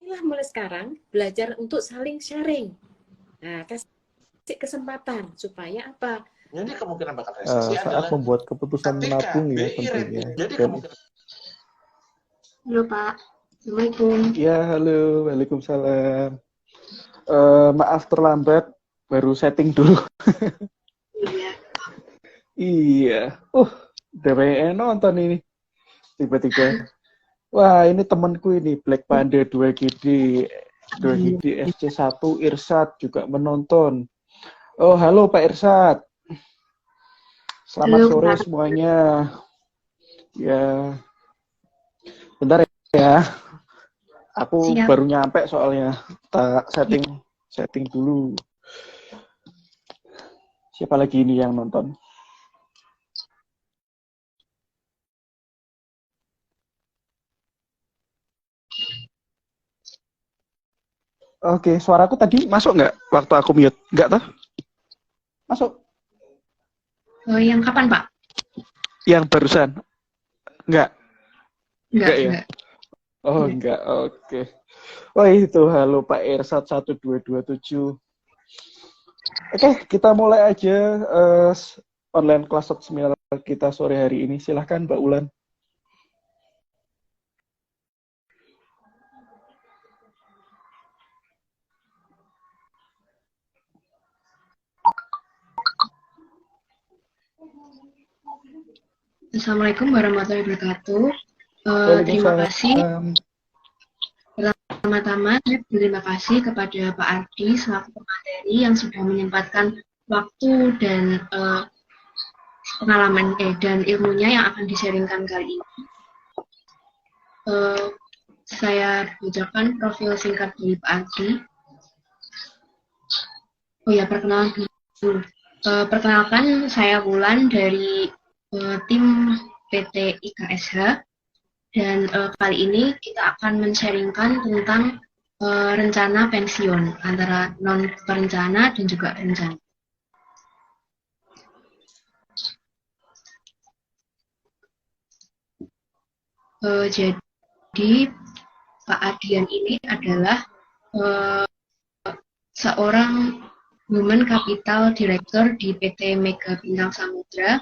Inilah mulai sekarang belajar untuk saling sharing. Nah, kasih kesempatan supaya apa? Jadi kemungkinan bakal resesi saat adalah membuat keputusan menabung ya tentunya. Jadi Dan Halo Pak, Assalamualaikum. ya, halo, waalaikumsalam. Maaf terlambat, baru setting dulu. Iya. Iya, udah banyak nonton ini. Tiba-tiba, wah ini temanku ini, Black Panda 2GD SC1, Irsad juga menonton. Oh, halo Pak Irsad. Selamat Halo, sore Pak. semuanya. Ya, bentar ya. Aku Siap. baru nyampe soalnya. Tak setting dulu. Siapa lagi ini yang nonton? Oke, suaraku tadi masuk nggak waktu aku mute? Nggak toh? Masuk. Yang kapan Pak? Yang barusan? Nggak? Enggak ya? enggak. Oh, enggak. Oke. Oh, itu halo Pak Irsad 1227. Oke, kita mulai aja online kelas seminar kita sore hari ini. Silahkan Mbak Ulan. Assalamualaikum warahmatullahi wabarakatuh. Terima kasih. Pertama-tama saya berterima kasih kepada Pak Ardi selaku pemateri yang sudah menyempatkan waktu dan pengalaman dan ilmunya yang akan di-sharingkan kali ini. Saya bacakan profil singkat dari Pak Ardi. Oh ya, perkenalan dulu. Perkenalkan, saya Wulan dari tim PT IKSH. Dan kali ini kita akan men-sharingkan tentang rencana pensiun antara non-perencana dan juga rencana. Jadi Pak Adian ini adalah seorang Human Capital Director di PT Mega Bintang Samudra,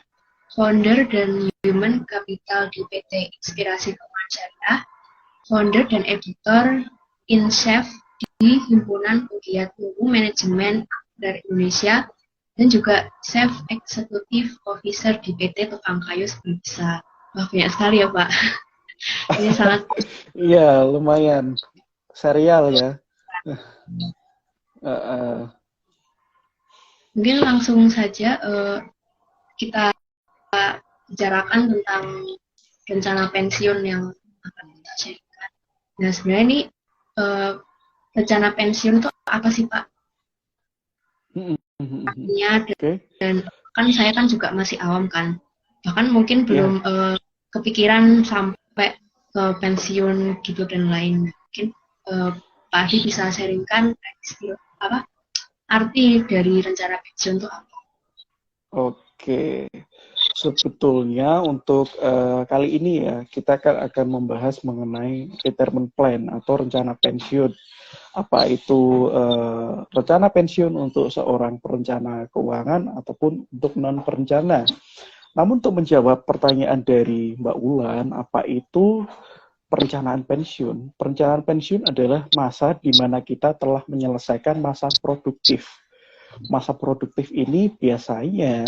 founder dan Human Capital di PT Inspirasi Keuangan Syariah, founder dan editor InChef di Himpunan Pegiat Mutu Manajemen Akuarium Indonesia, dan juga Chef Executive Officer di PT Tukang Kayu Sebesar. Wah, banyak sekali ya Pak. Ini sangat. Iya, lumayan. Serial ya. Mungkin langsung saja kita bicarakan tentang rencana pensiun yang akan kita sharingkan. Nah, sebenarnya ini rencana pensiun itu apa sih Pak? Artinya dan kan saya kan juga masih awam kan, bahkan mungkin belum kepikiran sampai ke pensiun gitu dan lain. Mungkin Pak Adi bisa sharingkan apa arti dari rencana pensiun itu apa? Oke. Sebetulnya untuk kali ini ya, kita akan membahas mengenai retirement plan atau rencana pensiun. Apa itu rencana pensiun untuk seorang perencana keuangan ataupun untuk non-perencana. Namun untuk menjawab pertanyaan dari Mbak Ulan, apa itu perencanaan pensiun? Perencanaan pensiun adalah masa di mana kita telah menyelesaikan masa produktif. Masa produktif ini biasanya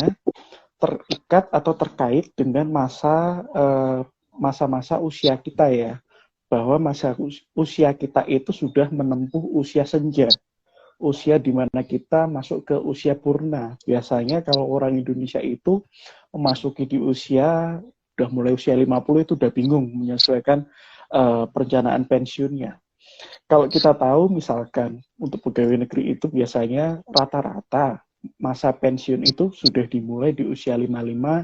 terikat atau terkait dengan masa-masa usia kita ya, bahwa masa usia kita itu sudah menempuh usia senja, usia di mana kita masuk ke usia purna. Biasanya kalau orang Indonesia itu memasuki di usia, udah mulai usia 50 itu udah bingung menyesuaikan perencanaan pensiunnya. Kalau kita tahu misalkan untuk pegawai negeri itu biasanya rata-rata masa pensiun itu sudah dimulai di usia 55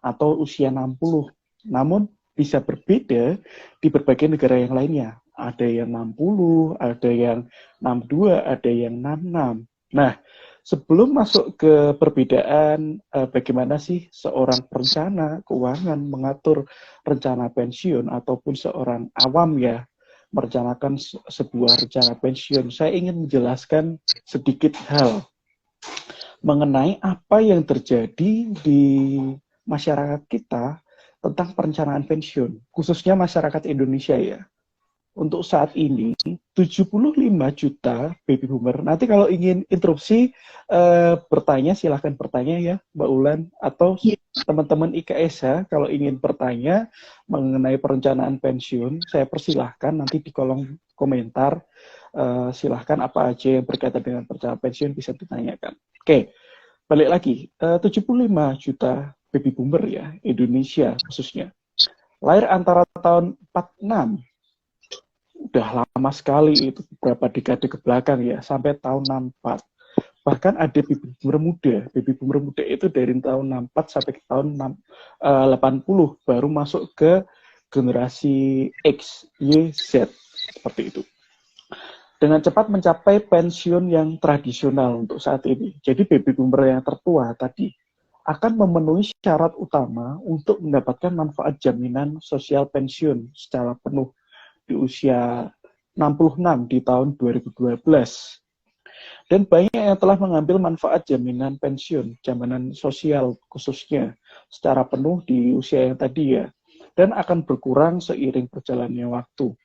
atau usia 60. Namun bisa berbeda di berbagai negara yang lainnya. Ada yang 60, ada yang 62, ada yang 66. Nah, sebelum masuk ke perbedaan bagaimana sih seorang perencana keuangan mengatur rencana pensiun ataupun seorang awam ya merencanakan sebuah rencana pensiun, saya ingin menjelaskan sedikit hal mengenai apa yang terjadi di masyarakat kita tentang perencanaan pensiun, khususnya masyarakat Indonesia ya. Untuk saat ini, 75 juta baby boomer. Nanti kalau ingin interupsi, bertanya, silahkan bertanya ya, Mbak Ulan. Atau teman-teman IKSH, kalau ingin bertanya mengenai perencanaan pensiun, saya persilahkan nanti di kolom komentar. Silahkan apa aja yang berkaitan dengan perencanaan pensiun bisa ditanyakan. Oke, balik lagi. 75 juta baby boomer ya, Indonesia khususnya. Lahir antara tahun 46, udah lama sekali itu, beberapa dekade ke belakang ya, sampai tahun 64. Bahkan ada baby boomer muda. Baby boomer muda itu dari tahun 64 sampai ke tahun 80, baru masuk ke generasi X, Y, Z, seperti itu. Dengan cepat mencapai pensiun yang tradisional untuk saat ini. Jadi baby boomer yang tertua tadi akan memenuhi syarat utama untuk mendapatkan manfaat jaminan sosial pensiun secara penuh di usia 66 di tahun 2012. Dan banyak yang telah mengambil manfaat jaminan pensiun, jaminan sosial khususnya, secara penuh di usia yang tadi ya, dan akan berkurang seiring berjalannya waktu.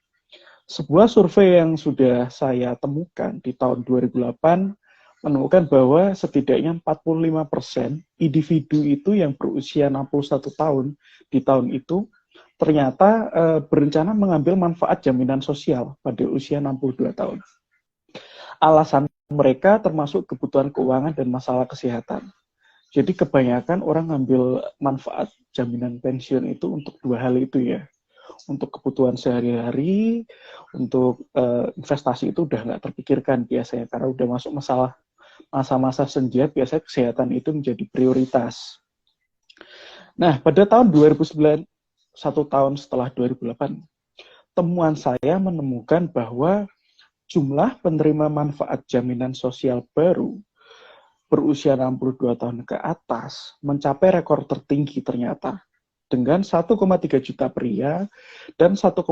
Sebuah survei yang sudah saya temukan di tahun 2008 menemukan bahwa setidaknya 45% individu itu yang berusia 61 tahun di tahun itu ternyata berencana mengambil manfaat jaminan sosial pada usia 62 tahun. Alasan mereka termasuk kebutuhan keuangan dan masalah kesehatan. Jadi kebanyakan orang ngambil manfaat jaminan pensiun itu untuk dua hal itu ya. Untuk kebutuhan sehari-hari, untuk investasi itu udah nggak terpikirkan biasanya. Karena udah masuk masa-masa senja, biasanya kesehatan itu menjadi prioritas. Nah, pada tahun 2009, 1 tahun setelah 2008, temuan saya menemukan bahwa jumlah penerima manfaat jaminan sosial baru berusia 62 tahun ke atas mencapai rekor tertinggi ternyata, dengan 1,3 juta pria dan 1,9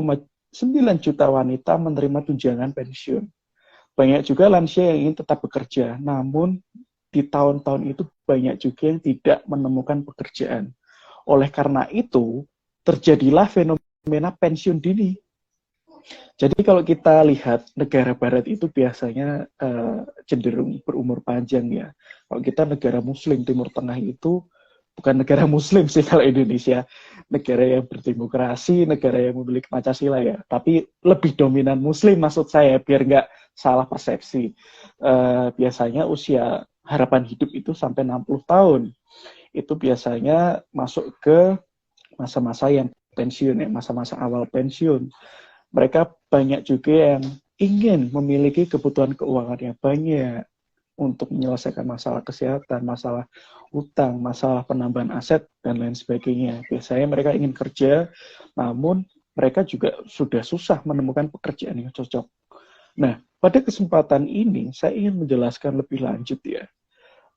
juta wanita menerima tunjangan pensiun. Banyak juga lansia yang ingin tetap bekerja, namun di tahun-tahun itu banyak juga yang tidak menemukan pekerjaan. Oleh karena itu, terjadilah fenomena pensiun dini. Jadi kalau kita lihat negara barat itu biasanya cenderung berumur panjang ya. Kalau kita negara muslim Timur Tengah itu bukan negara muslim sih kalau Indonesia, negara yang berdemokrasi, negara yang memiliki Pancasila ya. Tapi lebih dominan muslim maksud saya, biar nggak salah persepsi. Biasanya usia harapan hidup itu sampai 60 tahun. Itu biasanya masuk ke masa-masa yang pensiun ya, masa-masa awal pensiun. Mereka banyak juga yang ingin memiliki kebutuhan keuangan yang banyak untuk menyelesaikan masalah kesehatan, masalah utang, masalah penambahan aset, dan lain sebagainya. Biasanya mereka ingin kerja, namun mereka juga sudah susah menemukan pekerjaan yang cocok. Nah, pada kesempatan ini, saya ingin menjelaskan lebih lanjut ya,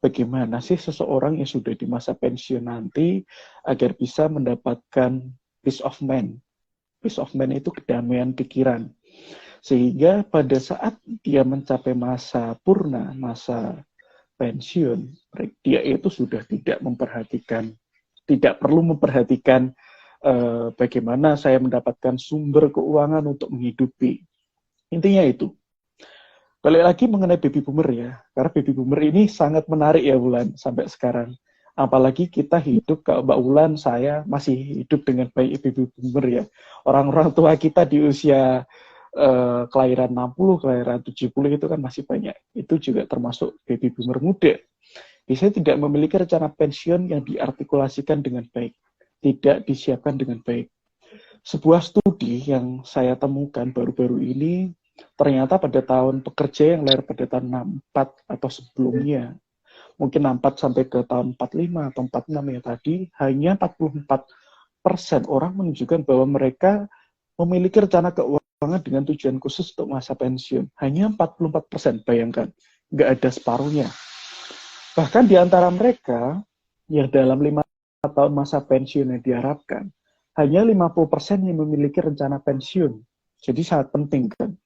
bagaimana sih seseorang yang sudah di masa pensiun nanti agar bisa mendapatkan peace of mind. Peace of mind itu kedamaian pikiran. Sehingga pada saat dia mencapai masa purna, masa pensiun, dia itu sudah tidak perlu memperhatikan bagaimana saya mendapatkan sumber keuangan untuk menghidupi. Intinya itu. Balik lagi mengenai baby boomer ya, karena baby boomer ini sangat menarik ya Wulan sampai sekarang. Apalagi kita hidup, kalau Mbak Wulan, saya masih hidup dengan baik baby boomer ya. Orang-orang tua kita di usia kelahiran 60, kelahiran 70 itu kan masih banyak. Itu juga termasuk baby boomer muda. Biasanya tidak memiliki rencana pensiun yang diartikulasikan dengan baik, tidak disiapkan dengan baik. Sebuah studi yang saya temukan baru-baru ini, ternyata pada tahun pekerja yang lahir pada tahun 64 atau sebelumnya, mungkin 64 sampai ke tahun 45 atau 46 ya tadi, hanya 44% orang menunjukkan bahwa mereka memiliki rencana keuangan dengan tujuan khusus untuk masa pensiun. Hanya 44%, bayangkan. Nggak ada separuhnya. Bahkan di antara mereka, yang dalam 5 tahun masa pensiun yang diharapkan, hanya 50% yang memiliki rencana pensiun Jadi sangat penting kan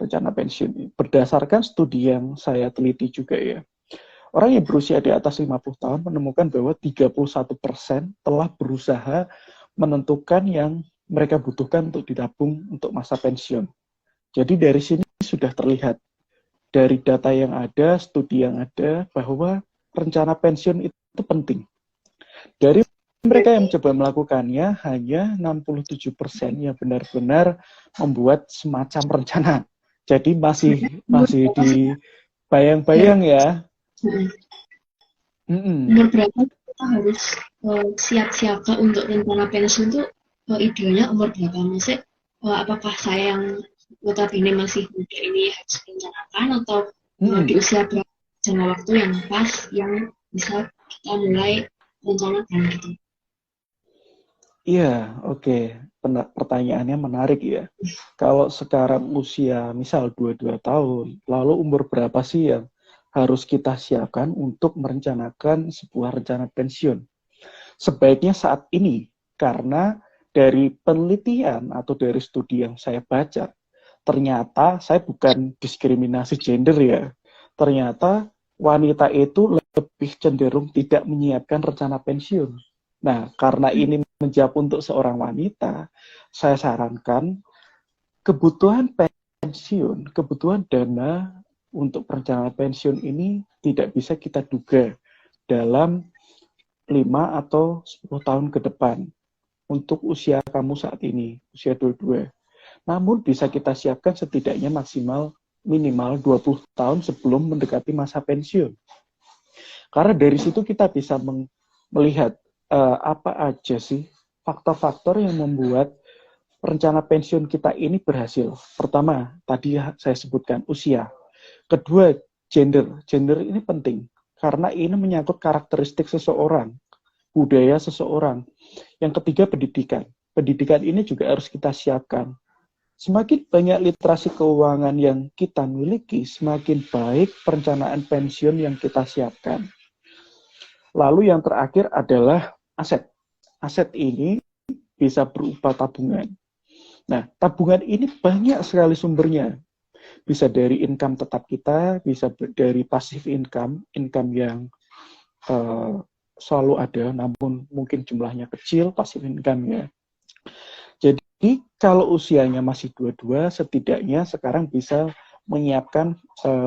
rencana pensiun ini. Berdasarkan studi yang saya teliti juga ya, orang yang berusia di atas 50 tahun menemukan bahwa 31% telah berusaha menentukan yang mereka butuhkan untuk ditabung untuk masa pensiun. Jadi dari sini sudah terlihat dari data yang ada, studi yang ada, bahwa rencana pensiun itu penting. Dari mereka yang mencoba melakukannya, hanya 67% yang benar-benar membuat semacam rencana. Jadi masih di bayang-bayang ya. Umur berapa kita harus siap-siap untuk rencana pensiun tuh idealnya umur berapa? Maksudnya apakah saya yang notabene masih muda ini harus merencanakan atau di usia berapa jangka waktu yang pas yang bisa kita mulai rencanakan gitu? Iya, oke. Pertanyaannya menarik ya. Kalau sekarang usia misal 22 tahun, lalu umur berapa sih yang harus kita siapkan untuk merencanakan sebuah rencana pensiun? Sebaiknya saat ini, karena dari penelitian atau dari studi yang saya baca, ternyata saya bukan diskriminasi gender ya. Ternyata wanita itu lebih cenderung tidak menyiapkan rencana pensiun. Nah, karena ini menjawab untuk seorang wanita, saya sarankan kebutuhan pensiun, kebutuhan dana untuk perencanaan pensiun ini tidak bisa kita duga dalam 5 atau 10 tahun ke depan untuk usia kamu saat ini, usia 22. Namun bisa kita siapkan setidaknya minimal 20 tahun sebelum mendekati masa pensiun. Karena dari situ kita bisa melihat apa aja sih faktor-faktor yang membuat rencana pensiun kita ini berhasil. Pertama, tadi saya sebutkan usia. Kedua, gender. Gender ini penting karena ini menyangkut karakteristik seseorang, budaya seseorang. Yang ketiga, pendidikan. Pendidikan ini juga harus kita siapkan. Semakin banyak literasi keuangan yang kita miliki, semakin baik perencanaan pensiun yang kita siapkan. Lalu yang terakhir adalah aset. Aset ini bisa berupa tabungan. Nah, tabungan ini banyak sekali sumbernya. Bisa dari income tetap kita, bisa dari passive income, income yang selalu ada, namun mungkin jumlahnya kecil, passive income-nya. Jadi, kalau usianya masih 22, setidaknya sekarang bisa menyiapkan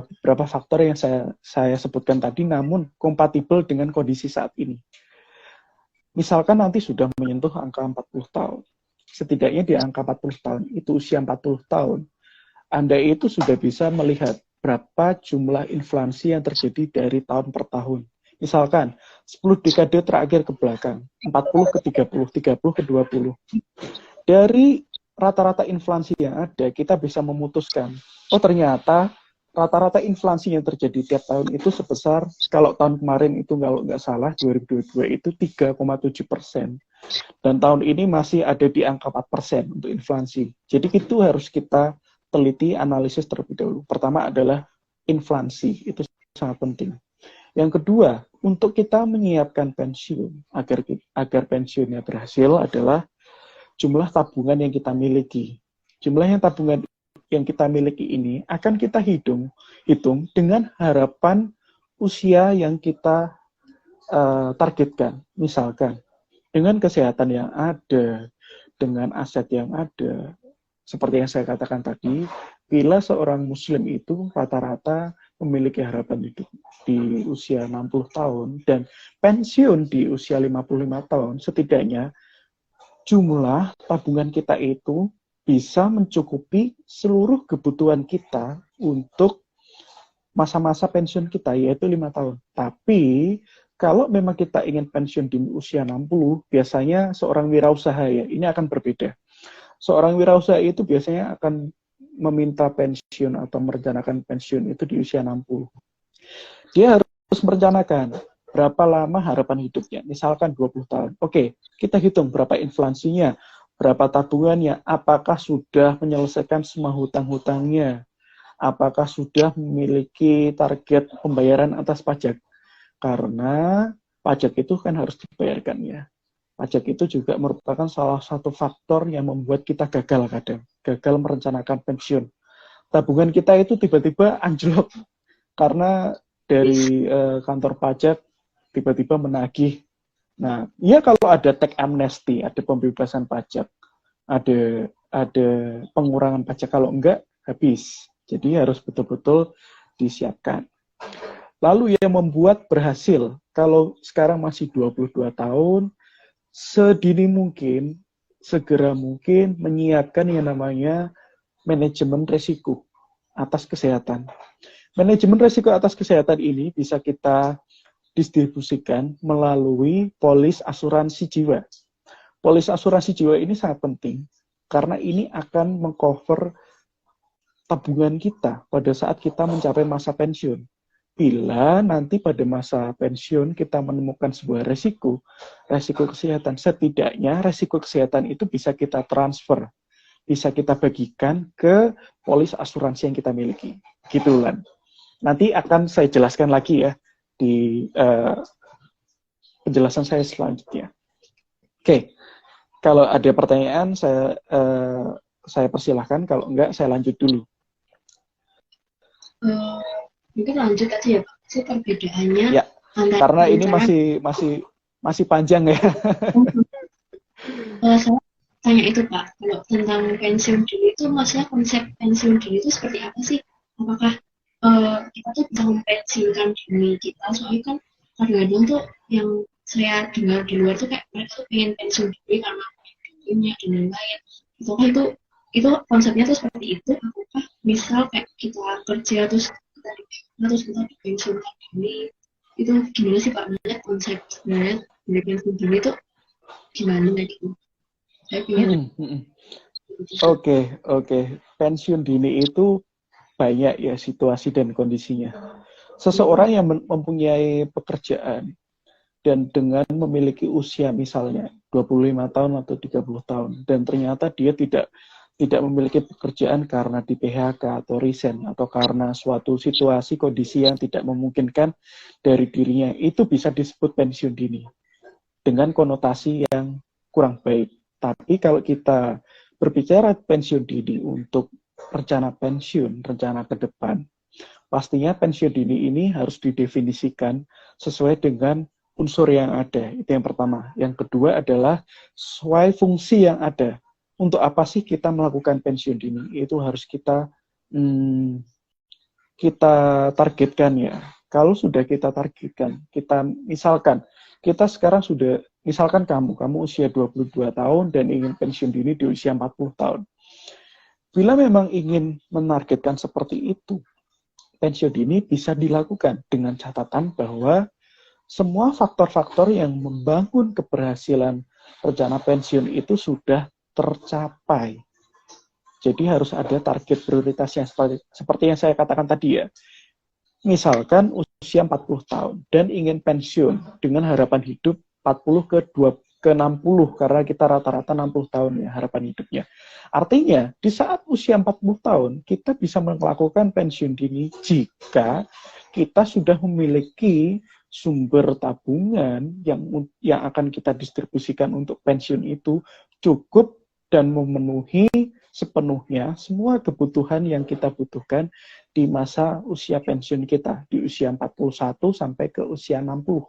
beberapa faktor yang saya sebutkan tadi, namun kompatibel dengan kondisi saat ini. Misalkan nanti sudah menyentuh angka 40 tahun. Setidaknya di angka 40 tahun, itu usia 40 tahun, Anda itu sudah bisa melihat berapa jumlah inflasi yang terjadi dari tahun per tahun. Misalkan, 10 dekade terakhir ke belakang, 40 ke 30, 30 ke 20. Dari rata-rata inflasi yang ada, kita bisa memutuskan, oh ternyata rata-rata inflasi yang terjadi tiap tahun itu sebesar, kalau tahun kemarin itu kalau nggak salah, 2022 itu 3,7%. Dan tahun ini masih ada di angka 4% untuk inflasi. Jadi itu harus kita teliti, analisis terlebih dahulu. Pertama adalah inflasi, itu sangat penting. Yang kedua, untuk kita menyiapkan pensiun, agar pensiunnya berhasil adalah jumlah tabungan yang kita miliki. Jumlah yang tabungan yang kita miliki ini akan kita hitung dengan harapan usia yang kita targetkan. Misalkan, dengan kesehatan yang ada, dengan aset yang ada, seperti yang saya katakan tadi, bila seorang muslim itu rata-rata memiliki harapan hidup di usia 60 tahun dan pensiun di usia 55 tahun, setidaknya jumlah tabungan kita itu bisa mencukupi seluruh kebutuhan kita untuk masa-masa pensiun kita, yaitu 5 tahun. Tapi, kalau memang kita ingin pensiun di usia 60, biasanya seorang wirausaha ya, ini akan berbeda. Seorang wirausaha itu biasanya akan meminta pensiun atau merencanakan pensiun itu di usia 60. Dia harus merencanakan berapa lama harapan hidupnya, misalkan 20 tahun. Oke, kita hitung berapa inflasinya, berapa tabungannya, apakah sudah menyelesaikan semua hutang-hutangnya, apakah sudah memiliki target pembayaran atas pajak. Karena pajak itu kan harus dibayarkan ya. Pajak itu juga merupakan salah satu faktor yang membuat kita gagal kadang, gagal merencanakan pensiun. Tabungan kita itu tiba-tiba anjlok karena dari kantor pajak tiba-tiba menagih. Nah, ya kalau ada tax amnesty, ada pembebasan pajak, ada pengurangan pajak, kalau enggak habis. Jadi harus betul-betul disiapkan. Lalu yang membuat berhasil, kalau sekarang masih 22 tahun, sedini mungkin, segera mungkin menyiapkan yang namanya manajemen risiko atas kesehatan. Manajemen risiko atas kesehatan ini bisa kita distribusikan melalui polis asuransi jiwa. Polis asuransi jiwa ini sangat penting karena ini akan mengcover tabungan kita pada saat kita mencapai masa pensiun. Bila nanti pada masa pensiun kita menemukan sebuah resiko kesehatan, setidaknya resiko kesehatan itu bisa kita transfer, bisa kita bagikan ke polis asuransi yang kita miliki. Gitu kan. Nanti akan saya jelaskan lagi ya di penjelasan saya selanjutnya. Oke, kalau ada pertanyaan saya persilahkan, kalau enggak saya lanjut dulu. Mungkin lanjut aja ya Pak. Sih perbedaannya ya, antara karena ini masih panjang ya. Saya tanya itu Pak, kalau tentang pensiun dini itu maksudnya konsep pensiun dini itu seperti apa sih? Apakah kita tuh bisa mempensiunkan diri kita? Soalnya kan kadang-kadang tuh yang saya dengar di luar tuh kayak mereka tuh pengen pensiun dini karena punya dan lain-lain. Apakah itu konsepnya tuh seperti itu? Apakah misal kayak kita kerja terus kita dipensiunkan dini, itu gimana sih Pak? Maksudnya konsep sebenarnya dari pensiun dini itu gimana gitu? Saya pengen. Oke. Pensiun dini itu banyak ya situasi dan kondisinya. Seseorang yang mempunyai pekerjaan dan dengan memiliki usia misalnya 25 tahun atau 30 tahun dan ternyata dia tidak memiliki pekerjaan karena di PHK atau resign atau karena suatu situasi kondisi yang tidak memungkinkan dari dirinya, itu bisa disebut pensiun dini dengan konotasi yang kurang baik. Tapi kalau kita berbicara pensiun dini untuk rencana pensiun, rencana ke depan, pastinya pensiun dini ini harus didefinisikan sesuai dengan unsur yang ada. Itu yang pertama. Yang kedua adalah sesuai fungsi yang ada. Untuk apa sih kita melakukan pensiun dini? Itu harus kita targetkan ya. Kalau sudah kita targetkan, kita misalkan, kita sekarang sudah, misalkan kamu usia 22 tahun dan ingin pensiun dini di usia 40 tahun. Bila memang ingin menargetkan seperti itu, pensiun dini bisa dilakukan dengan catatan bahwa semua faktor-faktor yang membangun keberhasilan rencana pensiun itu sudah tercapai. Jadi harus ada target prioritasnya seperti yang saya katakan tadi ya. Misalkan usia 40 tahun dan ingin pensiun dengan harapan hidup 40 ke 60 karena kita rata-rata 60 tahun ya harapan hidupnya. Artinya di saat usia 40 tahun kita bisa melakukan pensiun dini jika kita sudah memiliki sumber tabungan yang akan kita distribusikan untuk pensiun itu cukup dan memenuhi sepenuhnya semua kebutuhan yang kita butuhkan di masa usia pensiun kita, di usia 41 sampai ke usia 60.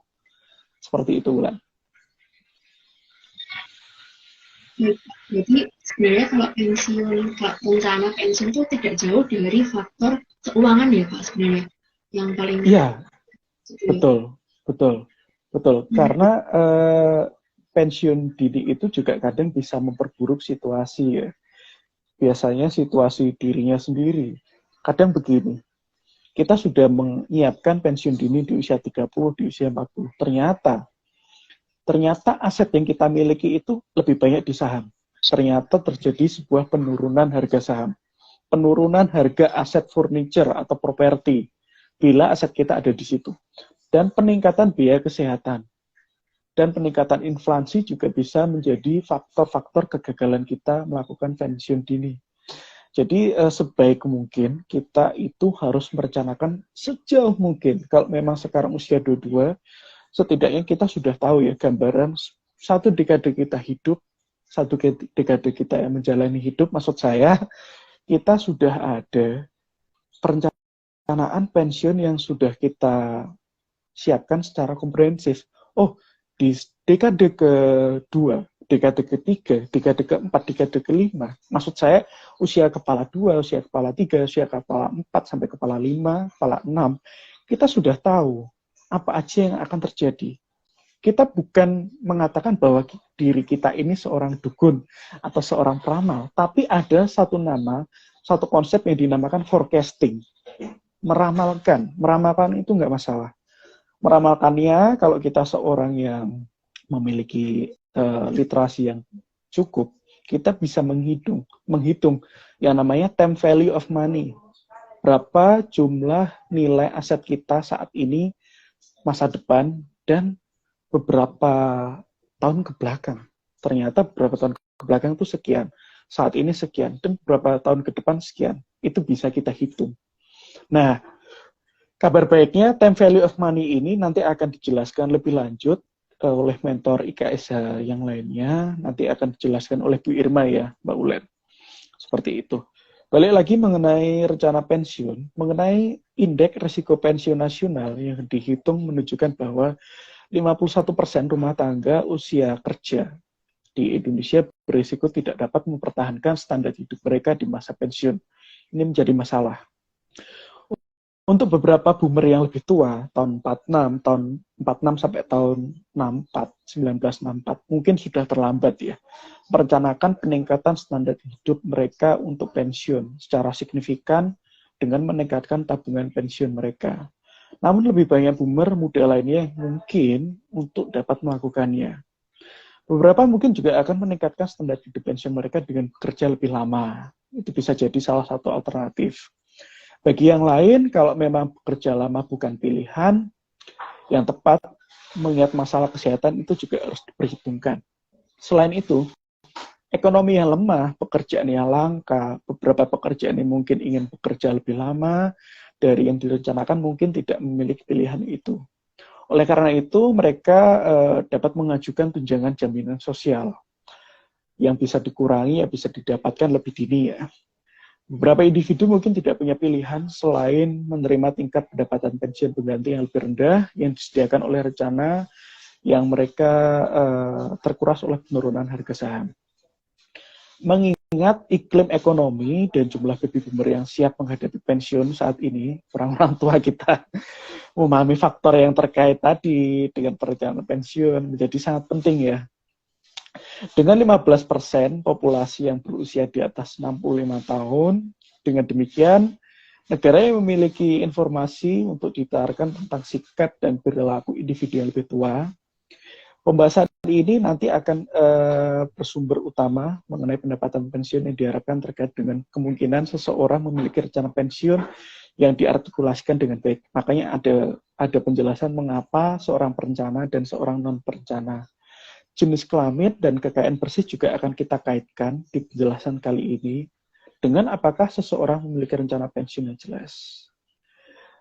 Seperti itu, Bulan. Jadi sebenarnya kalau rencana pensiun itu tidak jauh dari faktor keuangan ya Pak sebenarnya yang paling. Iya, betul. Karena pensiun dini itu juga kadang bisa memperburuk situasi ya. Biasanya situasi dirinya sendiri. Kadang begini, kita sudah menyiapkan pensiun dini di usia 30, di usia 40. Ternyata aset yang kita miliki itu lebih banyak di saham. Ternyata terjadi sebuah penurunan harga saham. Penurunan harga aset furniture atau properti bila aset kita ada di situ. Dan peningkatan biaya kesehatan. Dan peningkatan inflasi juga bisa menjadi faktor-faktor kegagalan kita melakukan pensiun dini. Jadi sebaik mungkin kita itu harus merencanakan sejauh mungkin. Kalau memang sekarang usia 22, setidaknya kita sudah tahu ya gambaran satu dekade kita hidup, satu dekade kita yang menjalani hidup, maksud saya, kita sudah ada perencanaan pensiun yang sudah kita siapkan secara komprehensif. Oh, di dekade kedua, dekade ketiga, dekade keempat, dekade kelima, maksud saya usia kepala 2, usia kepala 3, usia kepala 4, sampai kepala 5, kepala 6, kita sudah tahu apa aja yang akan terjadi. Kita bukan mengatakan bahwa diri kita ini seorang dukun atau seorang peramal, tapi ada satu nama, satu konsep yang dinamakan forecasting. Meramalkan itu nggak masalah. Meramalkannya, kalau kita seorang yang memiliki literasi yang cukup, kita bisa menghitung yang namanya time value of money. Berapa jumlah nilai aset kita saat ini, masa depan, dan beberapa tahun ke belakang. Ternyata beberapa tahun ke belakang itu sekian, saat ini sekian, dan beberapa tahun ke depan sekian. Itu bisa kita hitung. Nah, kabar baiknya, time value of money ini nanti akan dijelaskan lebih lanjut oleh mentor IKSH yang lainnya, nanti akan dijelaskan oleh Bu Irma ya, Mbak Ulen. Seperti itu. Balik lagi mengenai rencana pensiun, mengenai indeks risiko pensiun nasional yang dihitung menunjukkan bahwa 51% rumah tangga usia kerja di Indonesia berisiko tidak dapat mempertahankan standar hidup mereka di masa pensiun. Ini menjadi masalah. Untuk beberapa boomer yang lebih tua, tahun 46 sampai tahun 1964, mungkin sudah terlambat ya, merencanakan peningkatan standar hidup mereka untuk pensiun secara signifikan dengan meningkatkan tabungan pensiun mereka. Namun lebih banyak boomer muda lainnya yang mungkin untuk dapat melakukannya. Beberapa mungkin juga akan meningkatkan standar hidup pensiun mereka dengan bekerja lebih lama. Itu bisa jadi salah satu alternatif. Bagi yang lain, kalau memang bekerja lama bukan pilihan, yang tepat mengingat masalah kesehatan itu juga harus diperhitungkan. Selain itu, ekonomi yang lemah, pekerjaan yang langka, beberapa pekerjaan yang mungkin ingin bekerja lebih lama dari yang direncanakan mungkin tidak memiliki pilihan itu. Oleh karena itu, mereka dapat mengajukan tunjangan jaminan sosial yang bisa dikurangi, ya bisa didapatkan lebih dini ya. Beberapa individu mungkin tidak punya pilihan selain menerima tingkat pendapatan pensiun pengganti yang lebih rendah yang disediakan oleh rencana yang mereka terkuras oleh penurunan harga saham. Mengingat iklim ekonomi dan jumlah baby boomer yang siap menghadapi pensiun saat ini, orang-orang tua kita memahami faktor yang terkait tadi dengan perencanaan pensiun menjadi sangat penting ya. Dengan 15% populasi yang berusia di atas 65 tahun, dengan demikian, negara yang memiliki informasi untuk ditawarkan tentang sikap dan perilaku individu yang lebih tua. Pembahasan ini nanti akan bersumber utama mengenai pendapatan pensiun yang diharapkan terkait dengan kemungkinan seseorang memiliki rencana pensiun yang diartikulasikan dengan baik. Makanya ada penjelasan mengapa seorang perencana dan seorang non-perencana. Jenis kelamin dan kekayaan bersih juga akan kita kaitkan di penjelasan kali ini dengan apakah seseorang memiliki rencana pensiun yang jelas.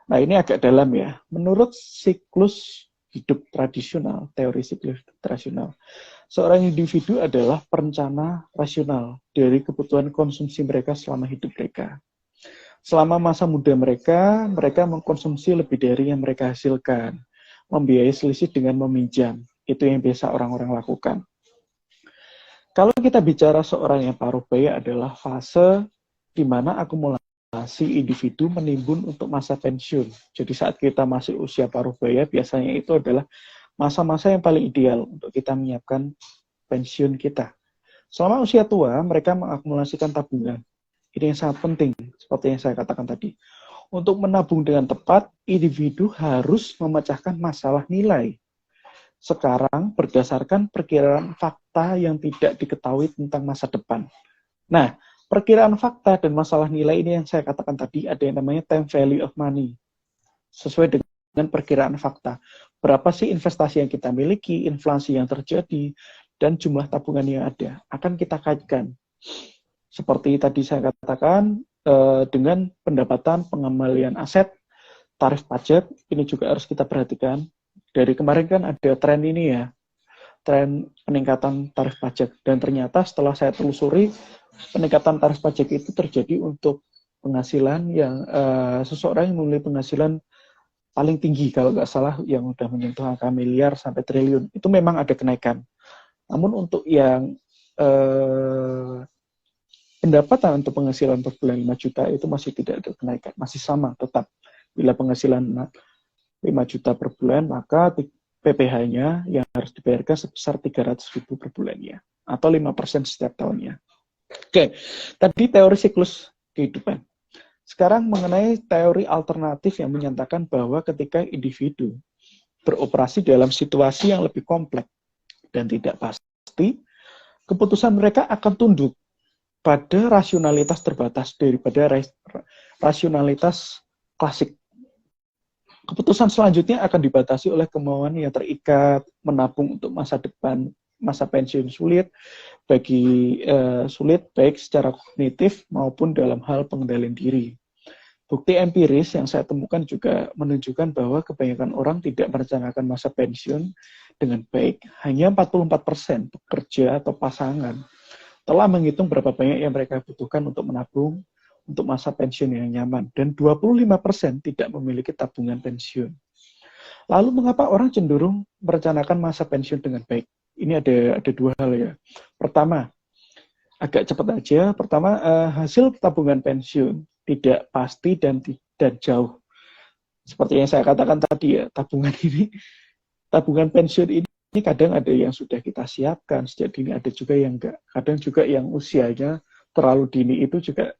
Nah, ini agak dalam ya. Menurut siklus hidup tradisional, teori siklus hidup tradisional, seorang individu adalah perencana rasional dari kebutuhan konsumsi mereka selama hidup mereka. Selama masa muda mereka mengkonsumsi lebih dari yang mereka hasilkan, membiayai selisih dengan meminjam. Itu yang biasa orang-orang lakukan. Kalau kita bicara seorang yang paruh baya adalah fase di mana akumulasi individu menimbun untuk masa pensiun. Jadi saat kita masih usia paruh baya, biasanya itu adalah masa-masa yang paling ideal untuk kita menyiapkan pensiun kita. Selama usia tua, mereka mengakumulasikan tabungan. Ini yang sangat penting, seperti yang saya katakan tadi. Untuk menabung dengan tepat, individu harus memecahkan masalah nilai sekarang berdasarkan perkiraan fakta yang tidak diketahui tentang masa depan. Nah, perkiraan fakta dan masalah nilai ini yang saya katakan tadi ada yang namanya time value of money. Sesuai dengan perkiraan fakta. Berapa sih investasi yang kita miliki, inflasi yang terjadi, dan jumlah tabungan yang ada. Akan kita kaitkan. Seperti tadi saya katakan, dengan pendapatan pengembalian aset, tarif pajak, ini juga harus kita perhatikan. Dari kemarin kan ada tren ini ya, tren peningkatan tarif pajak. Dan ternyata setelah saya telusuri, peningkatan tarif pajak itu terjadi untuk penghasilan yang seseorang yang memiliki penghasilan paling tinggi, kalau nggak salah yang udah menyentuh angka miliar sampai triliun. Itu memang ada kenaikan. Namun untuk yang pendapatan untuk penghasilan per bulan 5 juta itu masih tidak ada kenaikan, masih sama tetap. Bila penghasilan 5 juta per bulan, maka PPh-nya yang harus dibayarkan sebesar 300.000 per bulannya, atau 5% setiap tahunnya. Oke, tadi teori siklus kehidupan. Sekarang mengenai teori alternatif yang menyatakan bahwa ketika individu beroperasi dalam situasi yang lebih kompleks dan tidak pasti, keputusan mereka akan tunduk pada rasionalitas terbatas daripada rasionalitas klasik. Keputusan selanjutnya akan dibatasi oleh kemauan yang terikat, menabung untuk masa depan, masa pensiun sulit, sulit baik secara kognitif maupun dalam hal pengendalian diri. Bukti empiris yang saya temukan juga menunjukkan bahwa kebanyakan orang tidak merencanakan masa pensiun dengan baik. Hanya 44% pekerja atau pasangan telah menghitung berapa banyak yang mereka butuhkan untuk menabung untuk masa pensiun yang nyaman, dan 25% tidak memiliki tabungan pensiun. Lalu mengapa orang cenderung merencanakan masa pensiun dengan baik? Ini ada dua hal ya. Pertama, agak cepat aja. Pertama, hasil tabungan pensiun tidak pasti dan jauh. Seperti yang saya katakan tadi ya, tabungan pensiun ini kadang ada yang sudah kita siapkan sejak dini, ada juga yang enggak. Kadang juga yang usianya terlalu dini itu juga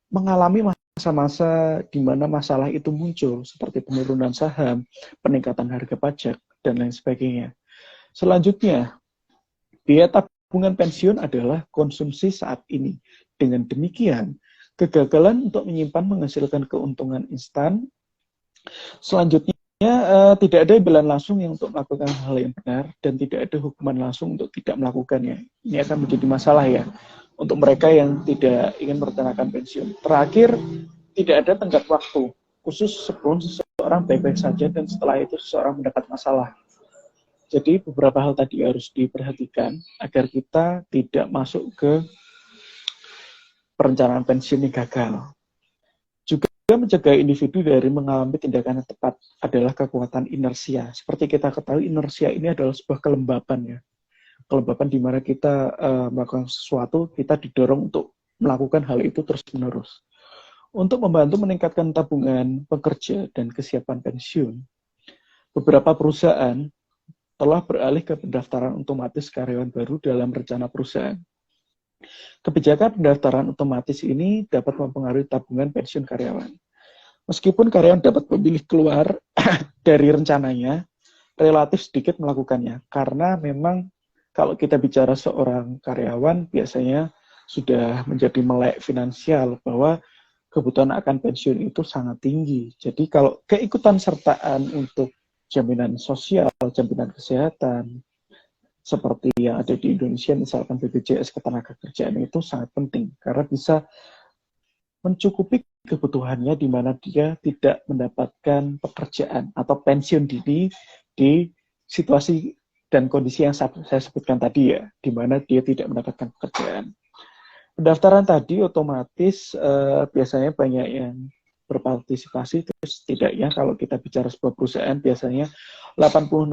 mengalami masa-masa di mana masalah itu muncul, seperti penurunan saham, peningkatan harga pajak, dan lain sebagainya. Selanjutnya, biaya tabungan pensiun adalah konsumsi saat ini. Dengan demikian, kegagalan untuk menyimpan menghasilkan keuntungan instan. Selanjutnya, tidak ada imbalan langsung yang untuk melakukan hal yang benar, dan tidak ada hukuman langsung untuk tidak melakukannya. Ini akan menjadi masalah ya untuk mereka yang tidak ingin merencanakan pensiun. Terakhir, tidak ada tenggat waktu khusus sebelum seseorang baik-baik saja dan setelah itu seseorang mendapat masalah. Jadi beberapa hal tadi harus diperhatikan agar kita tidak masuk ke perencanaan pensiun yang gagal. Juga mencegah individu dari mengalami tindakan yang tepat adalah kekuatan inersia. Seperti kita ketahui, inersia ini adalah sebuah kelembapan ya. Kelembapan di mana kita melakukan sesuatu, kita didorong untuk melakukan hal itu terus-menerus. Untuk membantu meningkatkan tabungan pekerja dan kesiapan pensiun, beberapa perusahaan telah beralih ke pendaftaran otomatis karyawan baru dalam rencana perusahaan. Kebijakan pendaftaran otomatis ini dapat mempengaruhi tabungan pensiun karyawan. Meskipun karyawan dapat memilih keluar dari rencananya, relatif sedikit melakukannya, karena memang kalau kita bicara seorang karyawan, biasanya sudah menjadi melek finansial bahwa kebutuhan akan pensiun itu sangat tinggi. Jadi kalau keikutan sertaan untuk jaminan sosial, jaminan kesehatan, seperti yang ada di Indonesia, misalkan BPJS Ketenagakerjaan itu sangat penting, karena bisa mencukupi kebutuhannya di mana dia tidak mendapatkan pekerjaan atau pensiun dini di situasi dan kondisi yang saya sebutkan tadi ya, di mana dia tidak mendapatkan pekerjaan. Pendaftaran tadi otomatis biasanya banyak yang berpartisipasi, terus setidaknya kalau kita bicara sebuah perusahaan biasanya 86%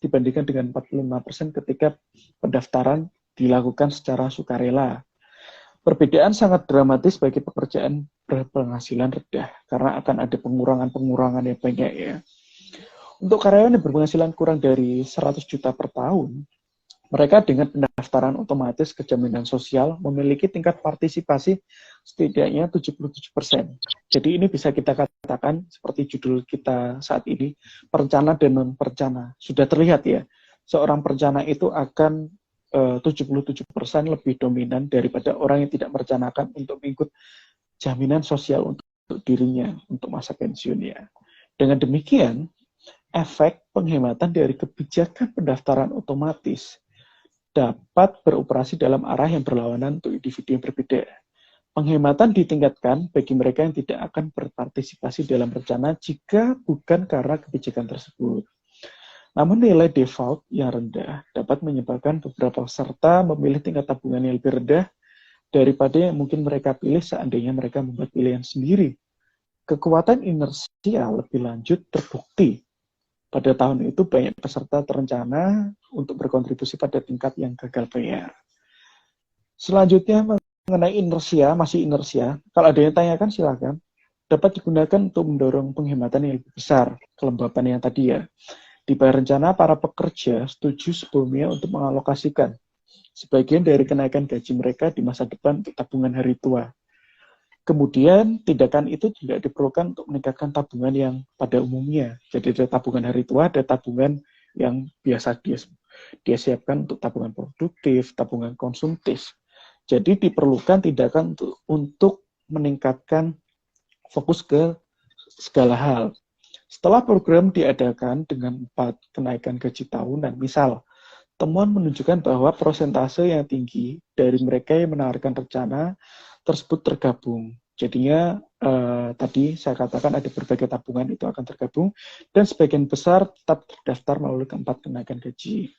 dibandingkan dengan 45% ketika pendaftaran dilakukan secara sukarela. Perbedaan sangat dramatis bagi pekerjaan berpenghasilan rendah, karena akan ada pengurangan-pengurangan yang banyak ya. Untuk karyawan yang berpenghasilan kurang dari 100 juta per tahun, mereka dengan pendaftaran otomatis ke jaminan sosial memiliki tingkat partisipasi setidaknya 77%. Jadi ini bisa kita katakan seperti judul kita saat ini, perencana dan non-perencana. Sudah terlihat ya, seorang perencana itu akan 77% lebih dominan daripada orang yang tidak merencanakan untuk mengikut jaminan sosial untuk dirinya, untuk masa pensiunnya. Dengan demikian, efek penghematan dari kebijakan pendaftaran otomatis dapat beroperasi dalam arah yang berlawanan untuk individu yang berbeda. Penghematan ditingkatkan bagi mereka yang tidak akan berpartisipasi dalam rencana jika bukan karena kebijakan tersebut. Namun nilai default yang rendah dapat menyebabkan beberapa peserta memilih tingkat tabungan yang lebih rendah daripada yang mungkin mereka pilih seandainya mereka membuat pilihan sendiri. Kekuatan inersia lebih lanjut terbukti. Pada tahun itu banyak peserta terencana untuk berkontribusi pada tingkat yang gagal bayar. Selanjutnya mengenai inersia, masih inersia. Kalau ada yang tanyakan silakan. Dapat digunakan untuk mendorong penghematan yang lebih besar, kelembapan yang tadi ya. Di rencana, para pekerja setuju sebelumnya untuk mengalokasikan sebagian dari kenaikan gaji mereka di masa depan untuk tabungan hari tua. Kemudian, tindakan itu tidak diperlukan untuk meningkatkan tabungan yang pada umumnya. Jadi, ada tabungan hari tua, ada tabungan yang biasa dia siapkan untuk tabungan produktif, tabungan konsumtif. Jadi, diperlukan tindakan untuk meningkatkan fokus ke segala hal. Setelah program diadakan dengan 4 kenaikan gaji tahunan, misal, temuan menunjukkan bahwa persentase yang tinggi dari mereka yang menawarkan rencana tersebut tergabung. Jadinya tadi saya katakan ada berbagai tabungan itu akan tergabung dan sebagian besar tetap terdaftar melalui keempat kenaikan gaji.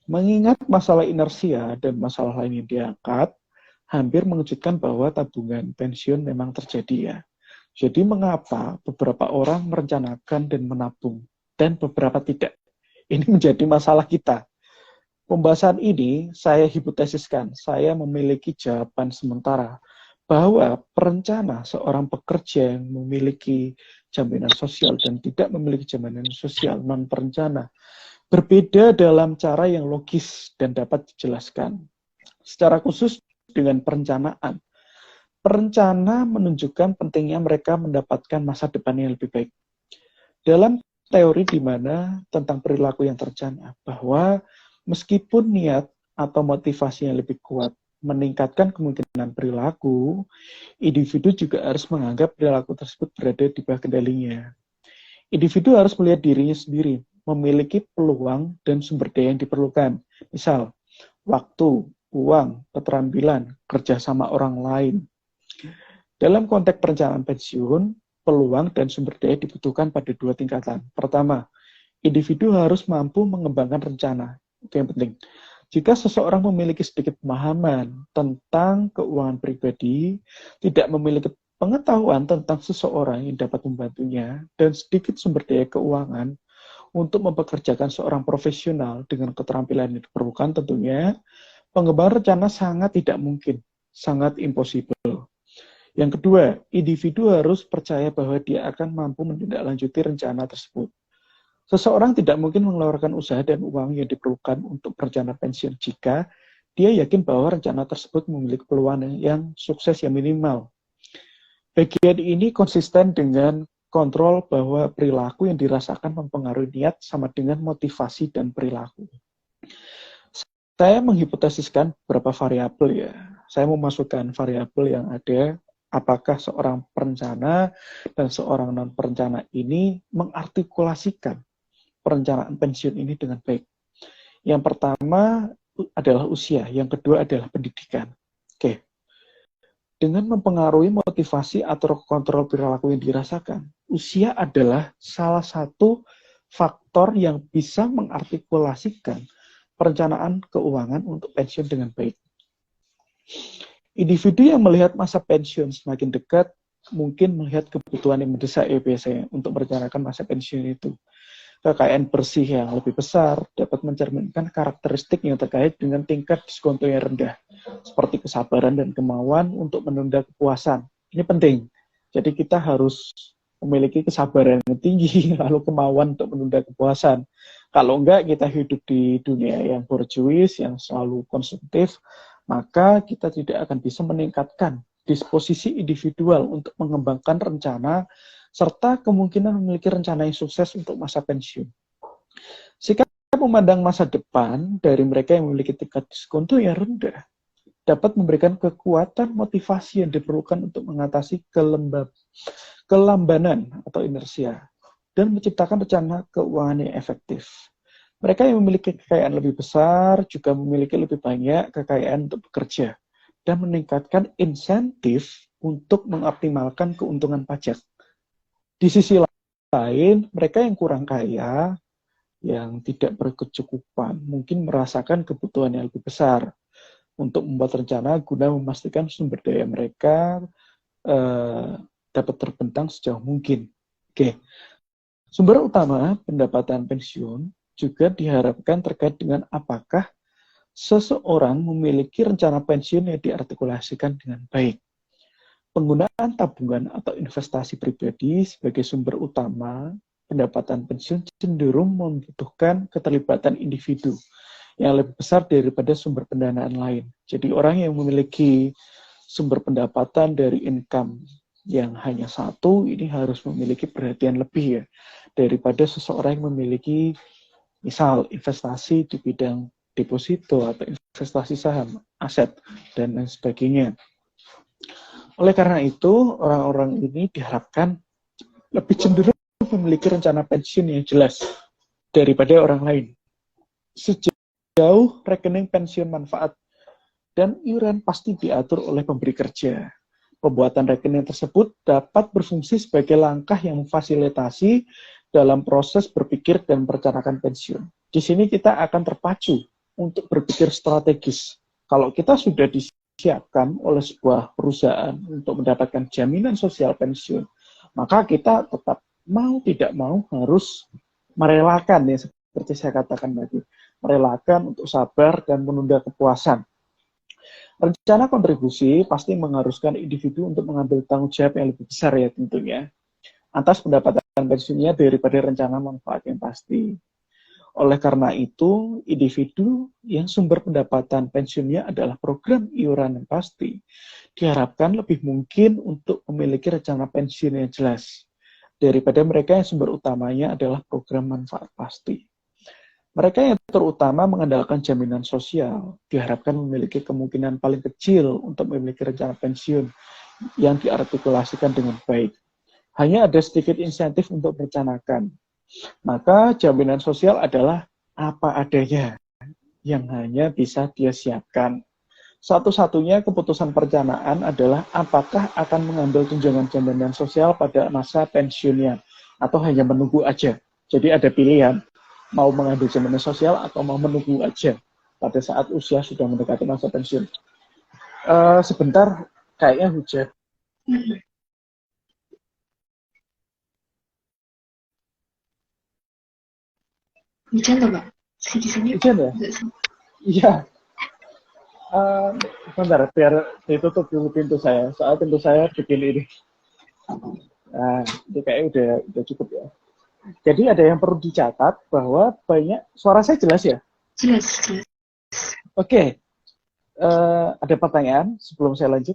Mengingat masalah inersia dan masalah lain yang diangkat, hampir mengejutkan bahwa tabungan pensiun memang terjadi ya. Jadi mengapa beberapa orang merencanakan dan menabung dan beberapa tidak? Ini menjadi masalah kita. Pembahasan ini saya hipotesiskan, saya memiliki jawaban sementara bahwa perencana seorang pekerja yang memiliki jaminan sosial dan tidak memiliki jaminan sosial non-perencana berbeda dalam cara yang logis dan dapat dijelaskan. Secara khusus dengan perencanaan. Perencana menunjukkan pentingnya mereka mendapatkan masa depan yang lebih baik. Dalam teori di mana tentang perilaku yang terencana, bahwa meskipun niat atau motivasi yang lebih kuat meningkatkan kemungkinan perilaku, individu juga harus menganggap perilaku tersebut berada di bawah kendalinya. Individu harus melihat dirinya sendiri, memiliki peluang dan sumber daya yang diperlukan. Misal, waktu, uang, keterampilan, kerjasama orang lain. Dalam konteks perencanaan pensiun, peluang dan sumber daya dibutuhkan pada 2 tingkatan. Pertama, individu harus mampu mengembangkan rencana. Itu yang penting. Jika seseorang memiliki sedikit pemahaman tentang keuangan pribadi, tidak memiliki pengetahuan tentang seseorang yang dapat membantunya, dan sedikit sumber daya keuangan untuk mempekerjakan seorang profesional dengan keterampilan yang diperlukan tentunya, pengembangan rencana sangat tidak mungkin, sangat impossible. Yang kedua, individu harus percaya bahwa dia akan mampu menindaklanjuti rencana tersebut. Seseorang tidak mungkin mengeluarkan usaha dan uang yang diperlukan untuk rencana pensiun jika dia yakin bahwa rencana tersebut memiliki peluang yang sukses yang minimal. Bagian ini konsisten dengan kontrol bahwa perilaku yang dirasakan mempengaruhi niat sama dengan motivasi dan perilaku. Saya menghipotesiskan beberapa variabel ya. Saya memasukkan variabel yang ada. Apakah seorang perencana dan seorang non-perencana ini mengartikulasikan perencanaan pensiun ini dengan baik. Yang pertama adalah usia, yang kedua adalah pendidikan. Oke. Dengan mempengaruhi motivasi atau kontrol perilaku yang dirasakan, usia adalah salah satu faktor yang bisa mengartikulasikan perencanaan keuangan untuk pensiun dengan baik. Individu yang melihat masa pensiun semakin dekat, mungkin melihat kebutuhan yang mendesak ya biasanya untuk merencanakan masa pensiun itu. Kekayaan bersih yang lebih besar dapat mencerminkan karakteristik yang terkait dengan tingkat diskonto yang rendah, seperti kesabaran dan kemauan untuk menunda kepuasan. Ini penting. Jadi kita harus memiliki kesabaran yang tinggi, lalu kemauan untuk menunda kepuasan. Kalau enggak, kita hidup di dunia yang borjuis, yang selalu konsumtif, maka kita tidak akan bisa meningkatkan disposisi individual untuk mengembangkan rencana serta kemungkinan memiliki rencana yang sukses untuk masa pensiun. Sikap memandang masa depan dari mereka yang memiliki tingkat diskonto yang rendah dapat memberikan kekuatan motivasi yang diperlukan untuk mengatasi kelambanan atau inersia dan menciptakan rencana keuangan yang efektif. Mereka yang memiliki kekayaan lebih besar juga memiliki lebih banyak kekayaan untuk bekerja dan meningkatkan insentif untuk mengoptimalkan keuntungan pajak. Di sisi lain, mereka yang kurang kaya yang tidak berkecukupan, mungkin merasakan kebutuhan yang lebih besar untuk membuat rencana guna memastikan sumber daya mereka dapat terbentang sejauh mungkin. Oke. Sumber utama pendapatan pensiun juga diharapkan terkait dengan apakah seseorang memiliki rencana pensiun yang diartikulasikan dengan baik. Penggunaan tabungan atau investasi pribadi sebagai sumber utama pendapatan pensiun cenderung membutuhkan keterlibatan individu yang lebih besar daripada sumber pendanaan lain. Jadi orang yang memiliki sumber pendapatan dari income yang hanya satu, ini harus memiliki perhatian lebih ya, daripada seseorang yang memiliki misal investasi di bidang deposito atau investasi saham, aset, dan lain sebagainya. Oleh karena itu, orang-orang ini diharapkan lebih cenderung memiliki rencana pensiun yang jelas daripada orang lain. Sejauh rekening pensiun manfaat dan iuran pasti diatur oleh pemberi kerja. Pembuatan rekening tersebut dapat berfungsi sebagai langkah yang memfasilitasi dalam proses berpikir dan merencanakan pensiun. Di sini kita akan terpacu untuk berpikir strategis. Kalau kita sudah disiapkan oleh sebuah perusahaan untuk mendapatkan jaminan sosial pensiun, maka kita tetap mau tidak mau harus merelakan, ya seperti saya katakan tadi, merelakan untuk sabar dan menunda kepuasan. Rencana kontribusi pasti mengharuskan individu untuk mengambil tanggung jawab yang lebih besar ya tentunya atas pendapatan pensiunnya daripada rencana manfaat yang pasti. Oleh karena itu, individu yang sumber pendapatan pensiunnya adalah program iuran yang pasti, diharapkan lebih mungkin untuk memiliki rencana pensiun yang jelas, daripada mereka yang sumber utamanya adalah program manfaat pasti. Mereka yang terutama mengandalkan jaminan sosial, diharapkan memiliki kemungkinan paling kecil untuk memiliki rencana pensiun yang diartikulasikan dengan baik. Hanya ada sedikit insentif untuk merencanakan. Maka jaminan sosial adalah apa adanya yang hanya bisa dia siapkan. Satu-satunya keputusan perencanaan adalah apakah akan mengambil tunjangan jaminan sosial pada masa pensiunnya atau hanya menunggu aja. Jadi ada pilihan, mau mengambil jaminan sosial atau mau menunggu aja pada saat usia sudah mendekati masa pensiun. Sebentar, kayaknya hujan. Hujan tuh Pak? Di sini Hujan ya? Iya. Bentar, biar ditutup dulu pintu saya. Soal pintu saya begini ini. Nah, ini kayaknya udah cukup ya. Jadi ada yang perlu dicatat bahwa banyak, suara saya jelas ya? Jelas. Oke. Ada pertanyaan sebelum saya lanjut?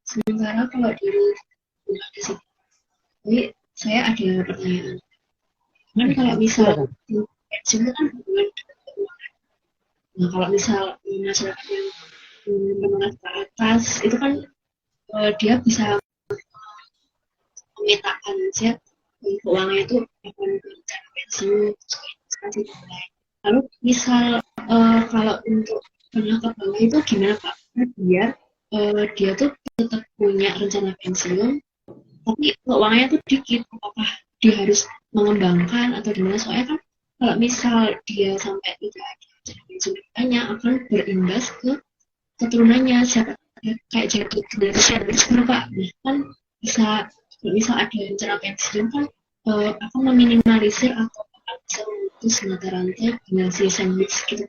Sementara kalau dari ini saya ada pertanyaan. Kan kalau misal pensiun kan hubungan dengan keuangan. Nah kalau misal masyarakat yang menengah ke atas itu kan dia bisa memetakan aja keuangannya itu akan rencana pensiun, investasi dan lain. Lalu misal kalau untuk menengah ke bawah itu gimana Pak? Biar dia tuh tetap punya rencana pensiun, tapi keuangannya tuh dikit. Apakah dia harus mengembangkan atau gimana? Soalnya kan kalau misal dia sampai tidak ada rencana pensiun banyak, akan berimbas ke keturunannya. Siapa kayak jadi generasi berikutnya Pak? Kan bisa kalau misal ada rencana pensiun kan akan meminimalisir atau akan bisa memutus mata rantai generasi sandwich gitu.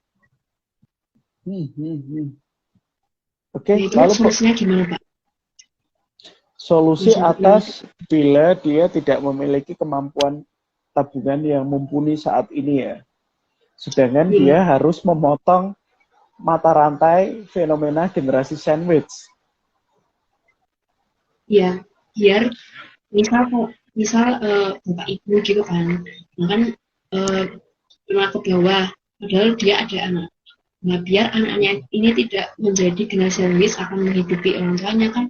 Oke, Itu lalu solusinya gimana Pak? Solusi atas bila dia tidak memiliki kemampuan tabungan yang mumpuni saat ini ya. Sedangkan dia harus memotong mata rantai fenomena generasi sandwich. Ya, biar misal bapak ibu gitu kan, kan menengah ke bawah, padahal dia ada anak. Nah, biar anaknya ini tidak menjadi generasi sandwich akan menghidupi orang tuanya kan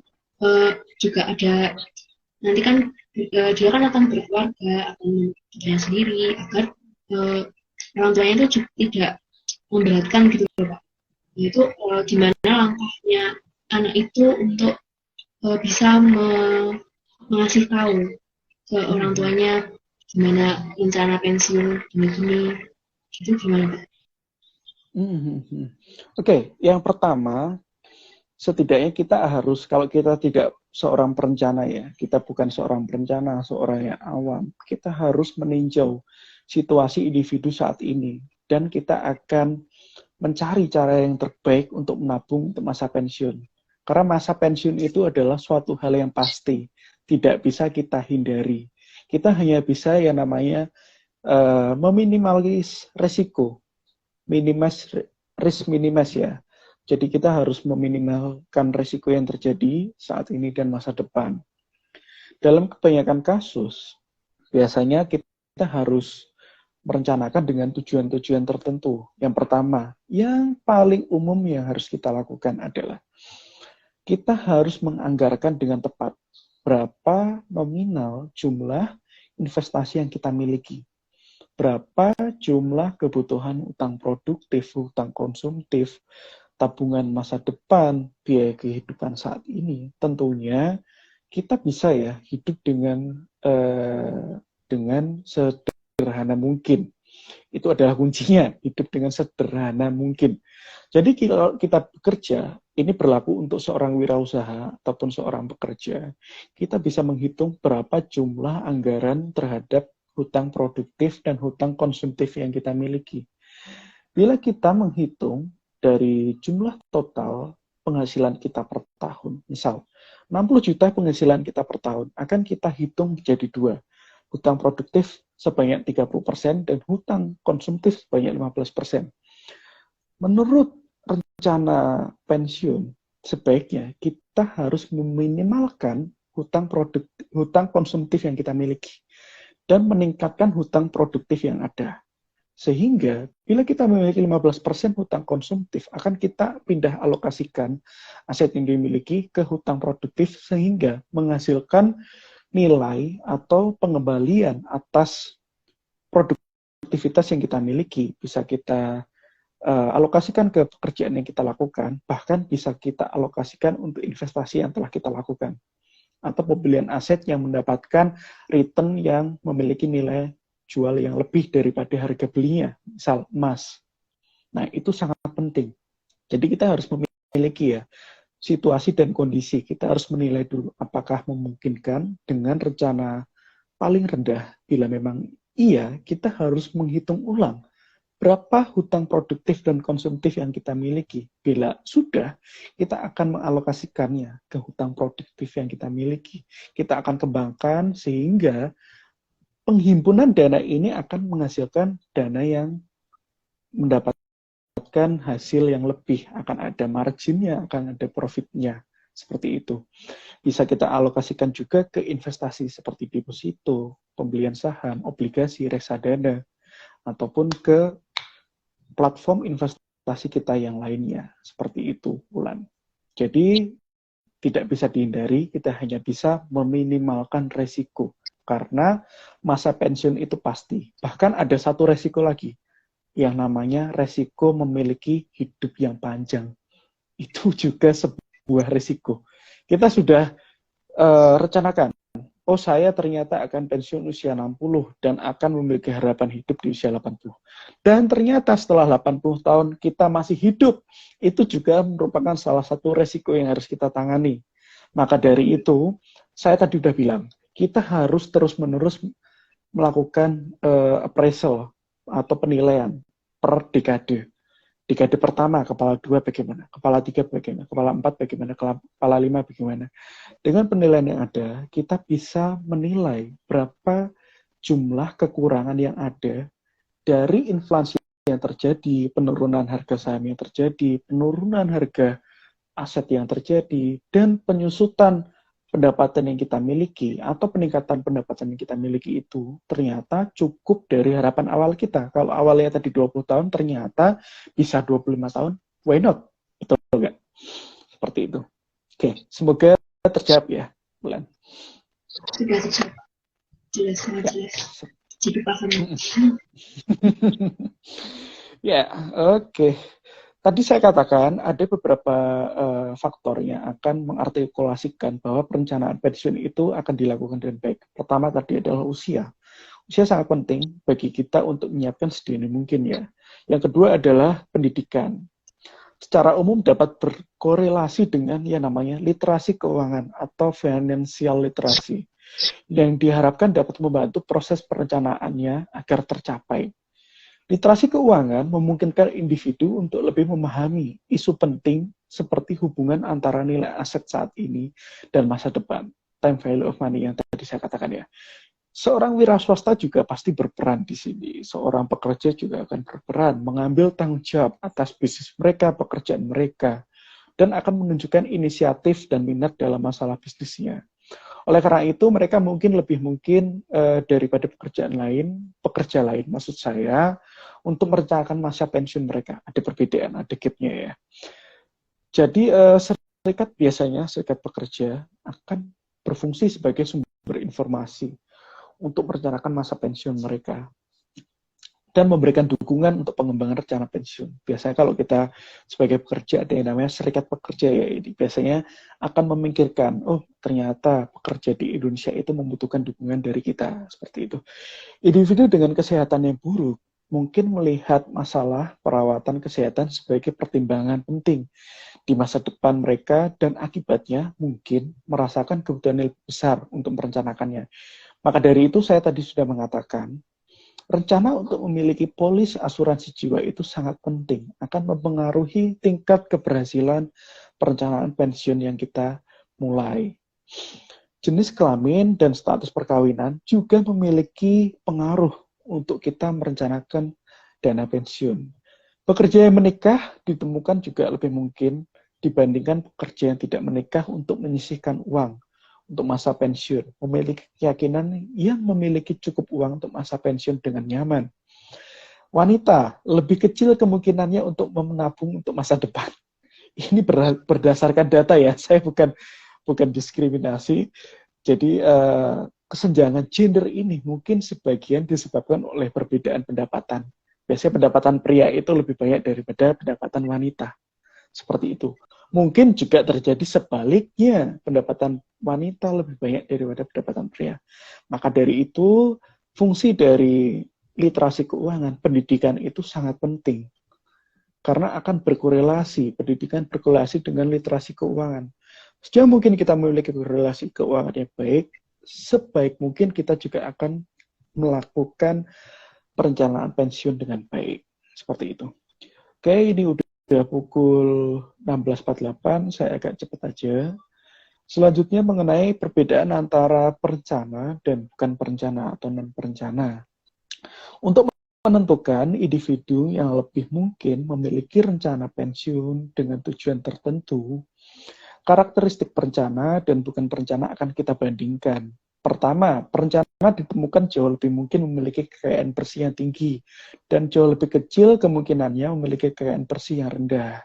juga ada nanti kan dia kan akan berkeluarga, akan mempunyai sendiri agar orang tuanya itu juga tidak memberatkan gitu Pak. Itu gimana langkahnya anak itu untuk bisa mengasih tahu ke orang tuanya gimana rencana pensiun gini-gini, itu gimana Pak? Oke, yang pertama, setidaknya kita harus, kalau kita tidak seorang perencana ya, kita bukan seorang perencana, seorang yang awam, kita harus meninjau situasi individu saat ini, dan kita akan mencari cara yang terbaik untuk menabung untuk masa pensiun. Karena masa pensiun itu adalah suatu hal yang pasti, tidak bisa kita hindari. Kita hanya bisa yang namanya meminimalis risiko, risk minimize ya. Jadi kita harus meminimalkan risiko yang terjadi saat ini dan masa depan. Dalam kebanyakan kasus, biasanya kita harus merencanakan dengan tujuan-tujuan tertentu. Yang pertama, yang paling umum yang harus kita lakukan adalah kita harus menganggarkan dengan tepat berapa nominal jumlah investasi yang kita miliki. Berapa jumlah kebutuhan utang produktif, utang konsumtif, tabungan masa depan, biaya kehidupan saat ini. Tentunya kita bisa ya hidup dengan sederhana mungkin. Itu adalah kuncinya, hidup dengan sederhana mungkin. Jadi kalau kita bekerja, ini berlaku untuk seorang wirausaha ataupun seorang pekerja, kita bisa menghitung berapa jumlah anggaran terhadap hutang produktif dan hutang konsumtif yang kita miliki. Bila kita menghitung dari jumlah total penghasilan kita per tahun, misal 60 juta penghasilan kita per tahun, akan kita hitung menjadi dua. Hutang produktif sebanyak 30% dan hutang konsumtif sebanyak 15%. Menurut rencana pensiun, sebaiknya kita harus meminimalkan hutang konsumtif yang kita miliki dan meningkatkan hutang produktif yang ada. Sehingga bila kita memiliki 15% hutang konsumtif, akan kita pindah alokasikan aset yang dimiliki ke hutang produktif sehingga menghasilkan nilai atau pengembalian atas produktivitas yang kita miliki. Bisa kita alokasikan ke pekerjaan yang kita lakukan, bahkan bisa kita alokasikan untuk investasi yang telah kita lakukan. Atau pembelian aset yang mendapatkan return yang memiliki nilai jual yang lebih daripada harga belinya, misal emas. Nah, itu sangat penting. Jadi kita harus memiliki ya situasi dan kondisi. Kita harus menilai dulu apakah memungkinkan dengan rencana paling rendah. Bila memang iya, kita harus menghitung ulang berapa hutang produktif dan konsumtif yang kita miliki. Bila sudah, kita akan mengalokasikannya ke hutang produktif yang kita miliki. Kita akan kembangkan sehingga penghimpunan dana ini akan menghasilkan dana yang mendapatkan hasil yang lebih. Akan ada marginnya, akan ada profitnya. Seperti itu. Bisa kita alokasikan juga ke investasi seperti deposito, pembelian saham, obligasi, reksadana, ataupun ke platform investasi kita yang lainnya. Seperti itu, Wulan. Jadi, tidak bisa dihindari, kita hanya bisa meminimalkan resiko. Karena masa pensiun itu pasti. Bahkan ada satu resiko lagi, yang namanya resiko memiliki hidup yang panjang. Itu juga sebuah resiko. Kita sudah rencanakan, oh saya ternyata akan pensiun usia 60 dan akan memiliki harapan hidup di usia 80. Dan ternyata setelah 80 tahun kita masih hidup, itu juga merupakan salah satu resiko yang harus kita tangani. Maka dari itu, saya tadi udah bilang, kita harus terus-menerus melakukan appraisal atau penilaian per dekade. Dekade pertama, kepala 2 bagaimana, kepala 3 bagaimana, kepala 4 bagaimana, kepala 5 bagaimana. Dengan penilaian yang ada, kita bisa menilai berapa jumlah kekurangan yang ada dari inflasi yang terjadi, penurunan harga saham yang terjadi, penurunan harga aset yang terjadi, dan penyusutan pendapatan yang kita miliki atau peningkatan pendapatan yang kita miliki itu ternyata cukup dari harapan awal kita. Kalau awalnya tadi 20 tahun, ternyata bisa 25 tahun, why not? Betul nggak? Seperti itu. Oke, semoga terjawab ya, Bulan. Sudah jelas, sangat jelas. Jadi paham. Ya, oke. Tadi saya katakan ada beberapa faktor yang akan mengartikulasikan bahwa perencanaan pensiun itu akan dilakukan dengan baik. Pertama tadi adalah usia. Usia sangat penting bagi kita untuk menyiapkan sedini mungkin ya. Yang kedua adalah pendidikan. Secara umum dapat berkorelasi dengan yang namanya literasi keuangan atau financial literacy, yang diharapkan dapat membantu proses perencanaannya agar tercapai. Literasi keuangan memungkinkan individu untuk lebih memahami isu penting seperti hubungan antara nilai aset saat ini dan masa depan, time value of money yang tadi saya katakan ya. Seorang wira swasta juga pasti berperan di sini. Seorang pekerja juga akan berperan, mengambil tanggung jawab atas bisnis mereka, pekerjaan mereka, dan akan menunjukkan inisiatif dan minat dalam masalah bisnisnya. Oleh karena itu, mereka lebih mungkin daripada pekerja lain, maksud saya, untuk merencanakan masa pensiun mereka. Ada perbedaan, ada gap-nya ya. Jadi, serikat pekerja akan berfungsi sebagai sumber informasi untuk merencanakan masa pensiun mereka dan memberikan dukungan untuk pengembangan rencana pensiun. Biasanya kalau kita sebagai pekerja ada yang namanya serikat pekerja ya, ini biasanya akan memikirkan, oh ternyata pekerja di Indonesia itu membutuhkan dukungan dari kita, seperti itu. Individu dengan kesehatan yang buruk mungkin melihat masalah perawatan kesehatan sebagai pertimbangan penting di masa depan mereka dan akibatnya mungkin merasakan kebutuhan yang besar untuk merencanakannya. Maka dari itu saya tadi sudah mengatakan, rencana untuk memiliki polis asuransi jiwa itu sangat penting, akan mempengaruhi tingkat keberhasilan perencanaan pensiun yang kita mulai. Jenis kelamin dan status perkawinan juga memiliki pengaruh untuk kita merencanakan dana pensiun. Pekerja yang menikah ditemukan juga lebih mungkin dibandingkan pekerja yang tidak menikah untuk menyisihkan uang untuk masa pensiun, memiliki keyakinan yang memiliki cukup uang untuk masa pensiun dengan nyaman. Wanita lebih kecil kemungkinannya untuk menabung untuk masa depan. Ini berdasarkan data ya, saya bukan diskriminasi. Jadi kesenjangan gender ini mungkin sebagian disebabkan oleh perbedaan pendapatan. Biasanya pendapatan pria itu lebih banyak daripada pendapatan wanita. Seperti itu. Mungkin juga terjadi sebaliknya, pendapatan wanita lebih banyak daripada pendapatan pria. Maka dari itu, fungsi dari literasi keuangan, pendidikan itu sangat penting. Karena akan berkorelasi, pendidikan berkorelasi dengan literasi keuangan. Sejauh mungkin kita memiliki korelasi keuangan yang baik, sebaik mungkin kita juga akan melakukan perencanaan pensiun dengan baik. Seperti itu. Oke, ini udah pukul 16.48, saya agak cepat aja. Selanjutnya mengenai perbedaan antara perencana dan bukan perencana atau non-perencana. Untuk menentukan individu yang lebih mungkin memiliki rencana pensiun dengan tujuan tertentu, karakteristik perencana dan bukan perencana akan kita bandingkan. Pertama, perencana ditemukan jauh lebih mungkin memiliki kekayaan bersih yang tinggi dan jauh lebih kecil kemungkinannya memiliki kekayaan bersih yang rendah.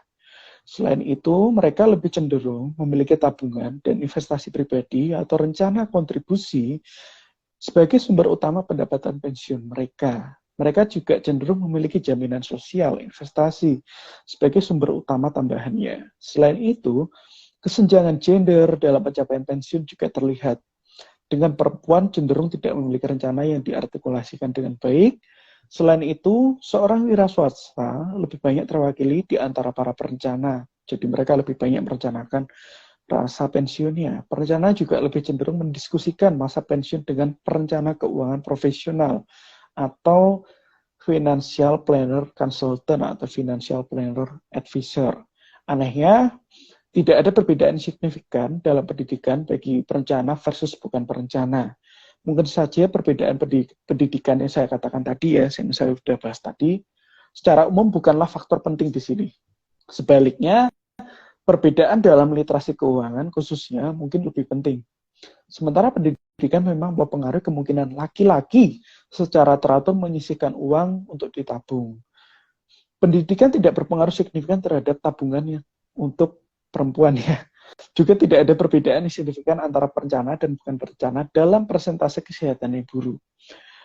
Selain itu, mereka lebih cenderung memiliki tabungan dan investasi pribadi atau rencana kontribusi sebagai sumber utama pendapatan pensiun mereka. Mereka juga cenderung memiliki jaminan sosial, investasi sebagai sumber utama tambahannya. Selain itu, kesenjangan gender dalam pencapaian pensiun juga terlihat. Dengan perempuan cenderung tidak memiliki rencana yang diartikulasikan dengan baik. Selain itu, seorang wira swasta lebih banyak terwakili di antara para perencana. Jadi mereka lebih banyak merencanakan masa pensiunnya. Perencana juga lebih cenderung mendiskusikan masa pensiun dengan perencana keuangan profesional atau financial planner consultant atau financial planner advisor. Anehnya, tidak ada perbedaan signifikan dalam pendidikan bagi perencana versus bukan perencana. Mungkin saja perbedaan pendidikan yang saya katakan tadi ya, yang saya sudah bahas tadi, secara umum bukanlah faktor penting di sini. Sebaliknya, perbedaan dalam literasi keuangan khususnya mungkin lebih penting. Sementara pendidikan memang mempengaruhi kemungkinan laki-laki secara teratur menyisihkan uang untuk ditabung. Pendidikan tidak berpengaruh signifikan terhadap tabungannya untuk perempuan ya. Juga tidak ada perbedaan yang signifikan antara perencana dan bukan perencana dalam persentase kesehatan yang buruk.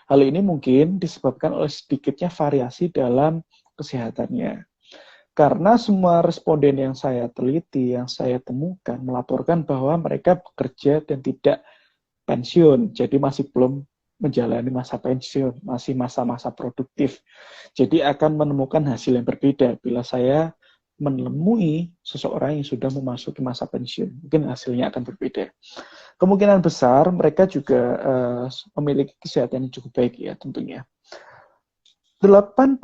Hal ini mungkin disebabkan oleh sedikitnya variasi dalam kesehatannya. Karena semua responden yang saya teliti, yang saya temukan, melaporkan bahwa mereka bekerja dan tidak pensiun, jadi masih belum menjalani masa pensiun, masih masa-masa produktif. Jadi akan menemukan hasil yang berbeda bila saya menemui seseorang yang sudah memasuki masa pensiun. Mungkin hasilnya akan berbeda. Kemungkinan besar mereka juga memiliki kesehatan yang cukup baik ya tentunya. 86%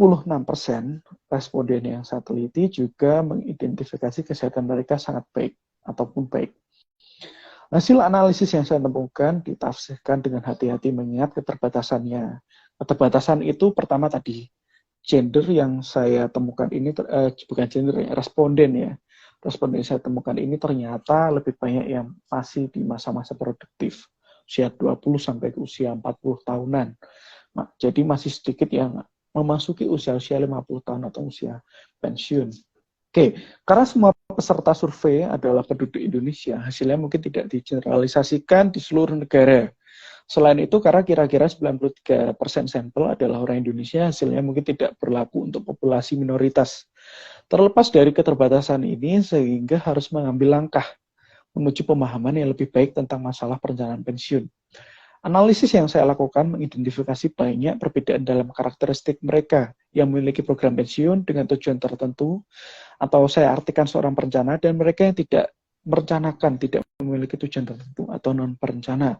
responden yang saya teliti juga mengidentifikasi kesehatan mereka sangat baik ataupun baik. Hasil analisis yang saya temukan ditafsirkan dengan hati-hati mengingat keterbatasannya. Keterbatasan itu pertama tadi, gender yang saya temukan ini, bukan gender, responden ya. Responden yang saya temukan ini ternyata lebih banyak yang masih di masa-masa produktif, usia 20 sampai ke usia 40 tahunan. Jadi masih sedikit yang memasuki usia-usia 50 tahun atau usia pensiun. Oke, karena semua peserta survei adalah penduduk Indonesia, hasilnya mungkin tidak digeneralisasikan di seluruh negara. Selain itu, karena kira-kira 93% sampel adalah orang Indonesia, hasilnya mungkin tidak berlaku untuk populasi minoritas. Terlepas dari keterbatasan ini, sehingga harus mengambil langkah menuju pemahaman yang lebih baik tentang masalah perencanaan pensiun. Analisis yang saya lakukan mengidentifikasi banyak perbedaan dalam karakteristik mereka yang memiliki program pensiun dengan tujuan tertentu, atau saya artikan seorang perencana, dan mereka yang tidak merencanakan, tidak memiliki tujuan tertentu atau non-perencana.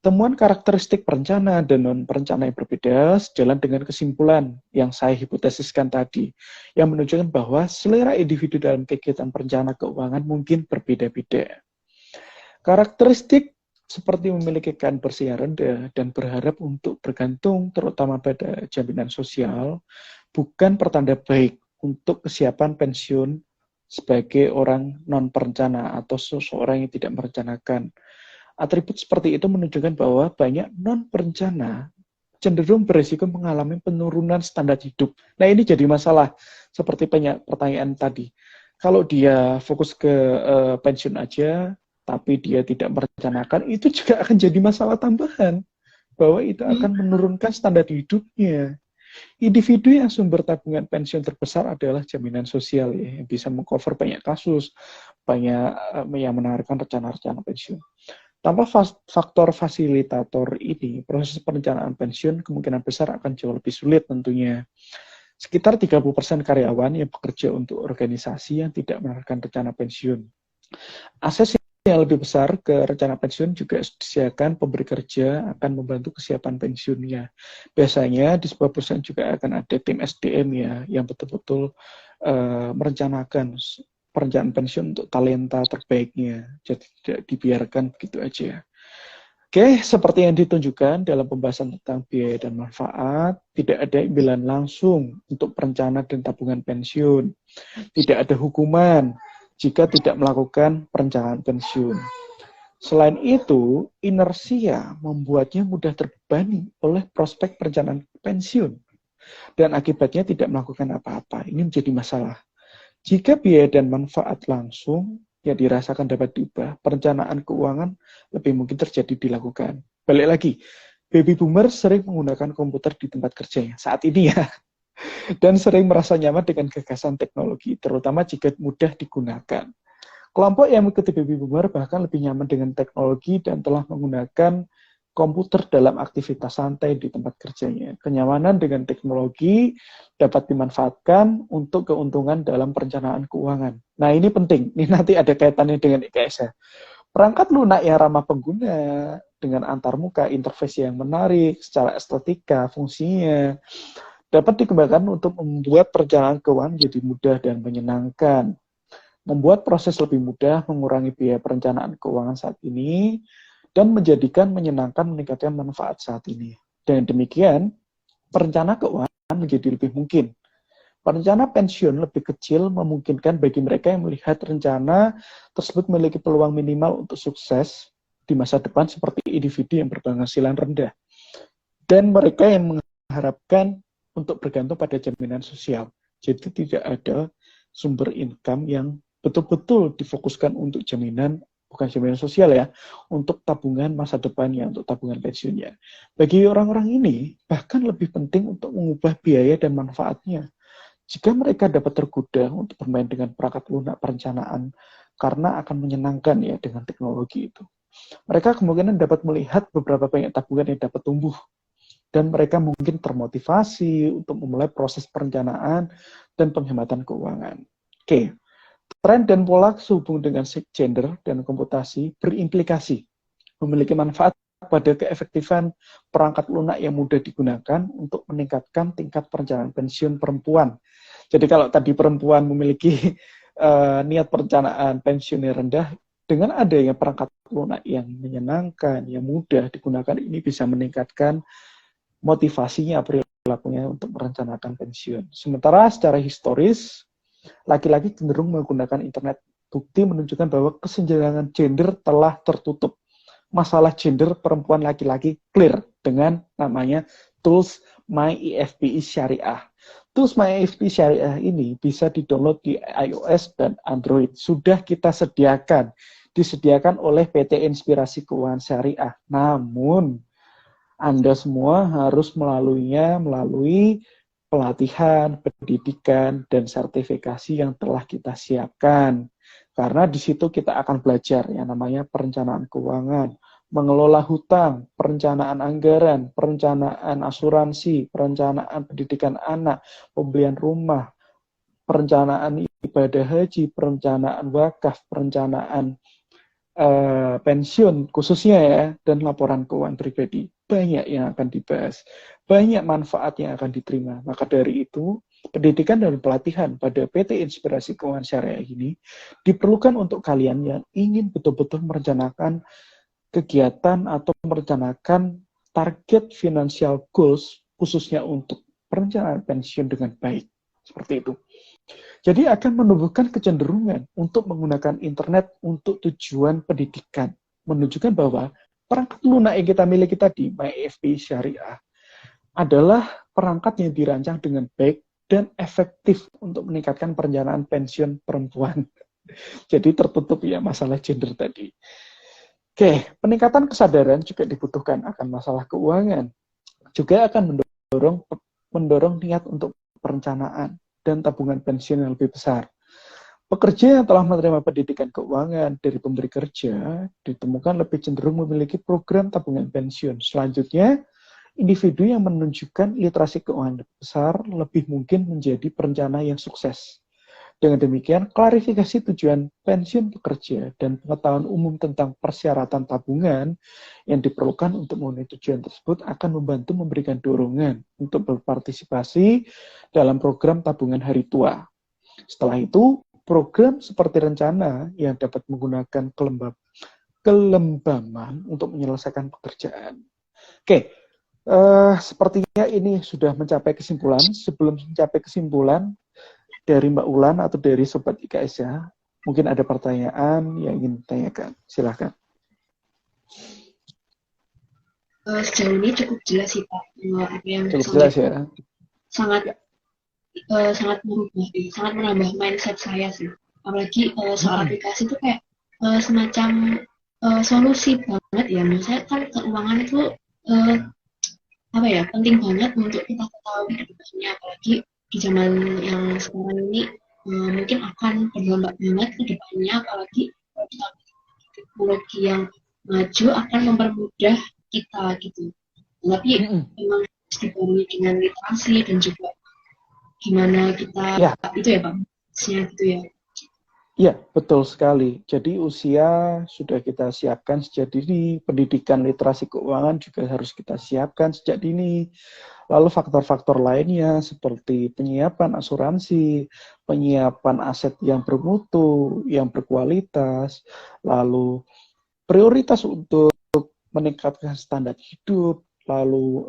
Temuan karakteristik perencana dan non-perencana yang berbeda sejalan dengan kesimpulan yang saya hipotesiskan tadi, yang menunjukkan bahwa selera individu dalam kegiatan perencana keuangan mungkin berbeda-beda. Karakteristik seperti memiliki keadaan bersih yang rendah dan berharap untuk bergantung terutama pada jaminan sosial, bukan pertanda baik untuk kesiapan pensiun sebagai orang non-perencana atau seseorang yang tidak merencanakan. Atribut seperti itu menunjukkan bahwa banyak non-perencana cenderung berisiko mengalami penurunan standar hidup. Nah ini jadi masalah, seperti banyak pertanyaan tadi. Kalau dia fokus ke pensiun aja, tapi dia tidak merencanakan, itu juga akan jadi masalah tambahan, bahwa itu akan menurunkan standar hidupnya. Individu yang sumber tabungan pensiun terbesar adalah jaminan sosial ya, yang bisa mengcover banyak kasus, banyak yang menawarkan rencana-rencana pensiun. Tanpa faktor fasilitator ini, proses perencanaan pensiun kemungkinan besar akan jauh lebih sulit tentunya. Sekitar 30% karyawan yang bekerja untuk organisasi yang tidak menawarkan rencana pensiun. Akses yang lebih besar ke rencana pensiun juga disediakan pemberi kerja akan membantu kesiapan pensiunnya. Biasanya di sebuah perusahaan juga akan ada tim SDM ya yang betul-betul merencanakan perencanaan pensiun untuk talenta terbaiknya. Jadi tidak dibiarkan begitu aja. Oke, seperti yang ditunjukkan dalam pembahasan tentang biaya dan manfaat, tidak ada imbalan langsung untuk perencanaan dan tabungan pensiun. Tidak ada hukuman jika tidak melakukan perencanaan pensiun. Selain itu, inersia membuatnya mudah terbebani oleh prospek perencanaan pensiun. Dan akibatnya tidak melakukan apa-apa. Ini menjadi masalah. Jika biaya dan manfaat langsung yang dirasakan dapat diubah, perencanaan keuangan lebih mungkin terjadi dilakukan. Balik lagi, baby boomer sering menggunakan komputer di tempat kerjanya saat ini ya. Dan sering merasa nyaman dengan gagasan teknologi, terutama jika mudah digunakan. Kelompok yang mengikuti baby boomer bahkan lebih nyaman dengan teknologi dan telah menggunakan komputer dalam aktivitas santai di tempat kerjanya. Kenyamanan dengan teknologi dapat dimanfaatkan untuk keuntungan dalam perencanaan keuangan. Nah ini penting, ini nanti ada kaitannya dengan IKS ya. Perangkat lunak yang ramah pengguna dengan antarmuka, interface yang menarik, secara estetika, fungsinya, dapat dikembangkan untuk membuat perencanaan keuangan jadi mudah dan menyenangkan. Membuat proses lebih mudah, mengurangi biaya perencanaan keuangan saat ini, dan menjadikan menyenangkan meningkatkan manfaat saat ini. Dengan demikian, perencana keuangan menjadi lebih mungkin. Perencana pensiun lebih kecil memungkinkan bagi mereka yang melihat rencana tersebut memiliki peluang minimal untuk sukses di masa depan seperti individu yang berpenghasilan rendah. Dan mereka yang mengharapkan untuk bergantung pada jaminan sosial. Jadi tidak ada sumber income yang betul-betul difokuskan untuk jaminan, bukan jaminan sosial ya, untuk tabungan masa depannya, untuk tabungan pensiunnya. Bagi orang-orang ini, bahkan lebih penting untuk mengubah biaya dan manfaatnya. Jika mereka dapat tergoda untuk bermain dengan perangkat lunak perencanaan karena akan menyenangkan ya dengan teknologi itu, mereka kemungkinan dapat melihat beberapa banyak tabungan yang dapat tumbuh dan mereka mungkin termotivasi untuk memulai proses perencanaan dan penghematan keuangan. Oke, tren dan pola sehubung dengan gender dan komputasi berimplikasi memiliki manfaat pada keefektifan perangkat lunak yang mudah digunakan untuk meningkatkan tingkat perencanaan pensiun perempuan. Jadi kalau tadi perempuan memiliki niat perencanaan pensiunnya rendah, dengan adanya perangkat lunak yang menyenangkan, yang mudah digunakan, ini bisa meningkatkan motivasinya, perilakunya untuk merencanakan pensiun. Sementara secara historis, laki-laki cenderung menggunakan internet. Bukti menunjukkan bahwa kesenjangan gender telah tertutup. Masalah gender perempuan laki-laki clear dengan namanya tools MyEFPI Syariah. Tools MyEFPI Syariah ini bisa di-download di iOS dan Android. Sudah kita sediakan. Disediakan oleh PT Inspirasi Keuangan Syariah. Namun, Anda semua harus melaluinya melalui pelatihan, pendidikan, dan sertifikasi yang telah kita siapkan. Karena di situ kita akan belajar yang namanya perencanaan keuangan, mengelola hutang, perencanaan anggaran, perencanaan asuransi, perencanaan pendidikan anak, pembelian rumah, perencanaan ibadah haji, perencanaan wakaf, perencanaan pensiun khususnya ya, dan laporan keuangan pribadi. Banyak yang akan dibahas, banyak manfaat yang akan diterima. Maka dari itu, pendidikan dan pelatihan pada PT Inspirasi Keuangan Syariah ini diperlukan untuk kalian yang ingin betul-betul merencanakan kegiatan atau merencanakan target financial goals khususnya untuk perencanaan pensiun dengan baik. Seperti itu. Jadi akan menumbuhkan kecenderungan untuk menggunakan internet untuk tujuan pendidikan. Menunjukkan bahwa perangkat lunak yang kita miliki tadi, MyEFPI Syariah, adalah perangkat yang dirancang dengan baik dan efektif untuk meningkatkan perencanaan pensiun perempuan. Jadi tertutup ya masalah gender tadi. Oke, peningkatan kesadaran juga dibutuhkan akan masalah keuangan. Juga akan mendorong niat untuk perencanaan dan tabungan pensiun yang lebih besar. Pekerja yang telah menerima pendidikan keuangan dari pemberi kerja ditemukan lebih cenderung memiliki program tabungan pensiun. Selanjutnya, individu yang menunjukkan literasi keuangan besar lebih mungkin menjadi perencana yang sukses. Dengan demikian, klarifikasi tujuan pensiun pekerja dan pengetahuan umum tentang persyaratan tabungan yang diperlukan untuk memenuhi tujuan tersebut akan membantu memberikan dorongan untuk berpartisipasi dalam program tabungan hari tua. Setelah itu, program seperti rencana yang dapat menggunakan kelembaman untuk menyelesaikan pekerjaan. Oke, sepertinya ini sudah mencapai kesimpulan. Sebelum mencapai kesimpulan, dari Mbak Ulan atau dari Sobat IKS ya, mungkin ada pertanyaan yang ingin ditanyakan. Silahkan. Sejauh ini cukup jelas sih Pak. Apa yang cukup jelas ya. Sangat sangat menambah mindset saya sih. Apalagi soal aplikasi itu kayak semacam solusi banget ya. Misalnya kan keuangan itu penting banget untuk kita ketahui ke depannya, apalagi di zaman yang sekarang ini mungkin akan berdampak banget ke depannya, apalagi teknologi yang maju akan mempermudah kita gitu. Tapi memang harus dibarengi dengan literasi dan juga gimana kita itu ya Pak, gitu ya. Iya, betul sekali. Jadi usia sudah kita siapkan sejak dini, pendidikan literasi keuangan juga harus kita siapkan sejak dini. Lalu faktor-faktor lainnya seperti penyiapan asuransi, penyiapan aset yang bermutu, yang berkualitas, lalu prioritas untuk meningkatkan standar hidup, lalu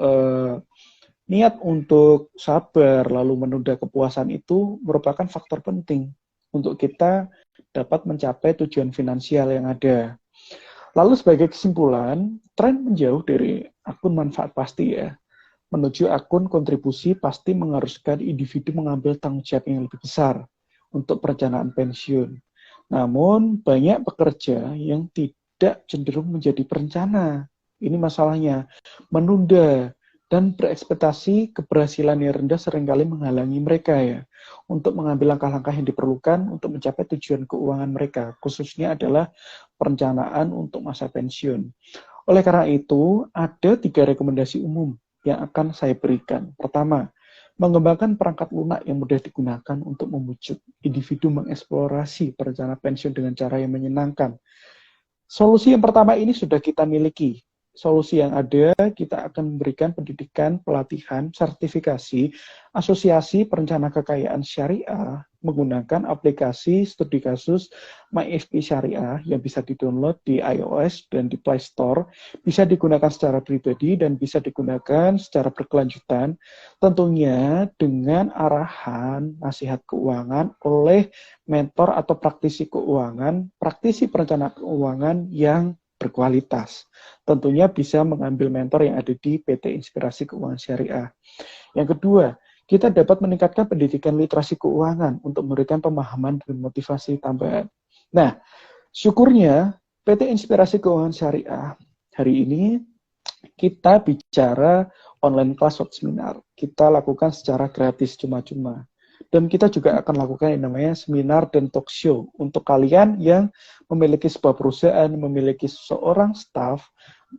niat untuk sabar, lalu menunda kepuasan itu merupakan faktor penting untuk kita dapat mencapai tujuan finansial yang ada. Lalu sebagai kesimpulan, tren menjauh dari akun manfaat pasti ya, menuju akun kontribusi pasti mengharuskan individu mengambil tanggung jawab yang lebih besar untuk perencanaan pensiun. Namun, banyak pekerja yang tidak cenderung menjadi perencana. Ini masalahnya, menunda dan berekspektasi keberhasilan yang rendah seringkali menghalangi mereka ya untuk mengambil langkah-langkah yang diperlukan untuk mencapai tujuan keuangan mereka, khususnya adalah perencanaan untuk masa pensiun. Oleh karena itu, ada 3 rekomendasi umum yang akan saya berikan. Pertama, mengembangkan perangkat lunak yang mudah digunakan untuk memujuk individu mengeksplorasi perencanaan pensiun dengan cara yang menyenangkan. Solusi yang pertama ini sudah kita miliki. Solusi yang ada, kita akan memberikan pendidikan, pelatihan, sertifikasi, asosiasi perencana kekayaan syariah menggunakan aplikasi studi kasus MyFP Syariah yang bisa di-download di iOS dan di Play Store, bisa digunakan secara pribadi dan bisa digunakan secara berkelanjutan, tentunya dengan arahan nasihat keuangan oleh mentor atau praktisi keuangan, praktisi perencana keuangan yang berkualitas. Tentunya bisa mengambil mentor yang ada di PT Inspirasi Keuangan Syariah. Yang kedua, kita dapat meningkatkan pendidikan literasi keuangan untuk memberikan pemahaman dan motivasi tambahan. Nah, syukurnya PT Inspirasi Keuangan Syariah hari ini kita bicara online class atau seminar. Kita lakukan secara gratis cuma-cuma. Dan kita juga akan lakukan yang namanya seminar dan talk show untuk kalian yang memiliki sebuah perusahaan, memiliki seorang staff,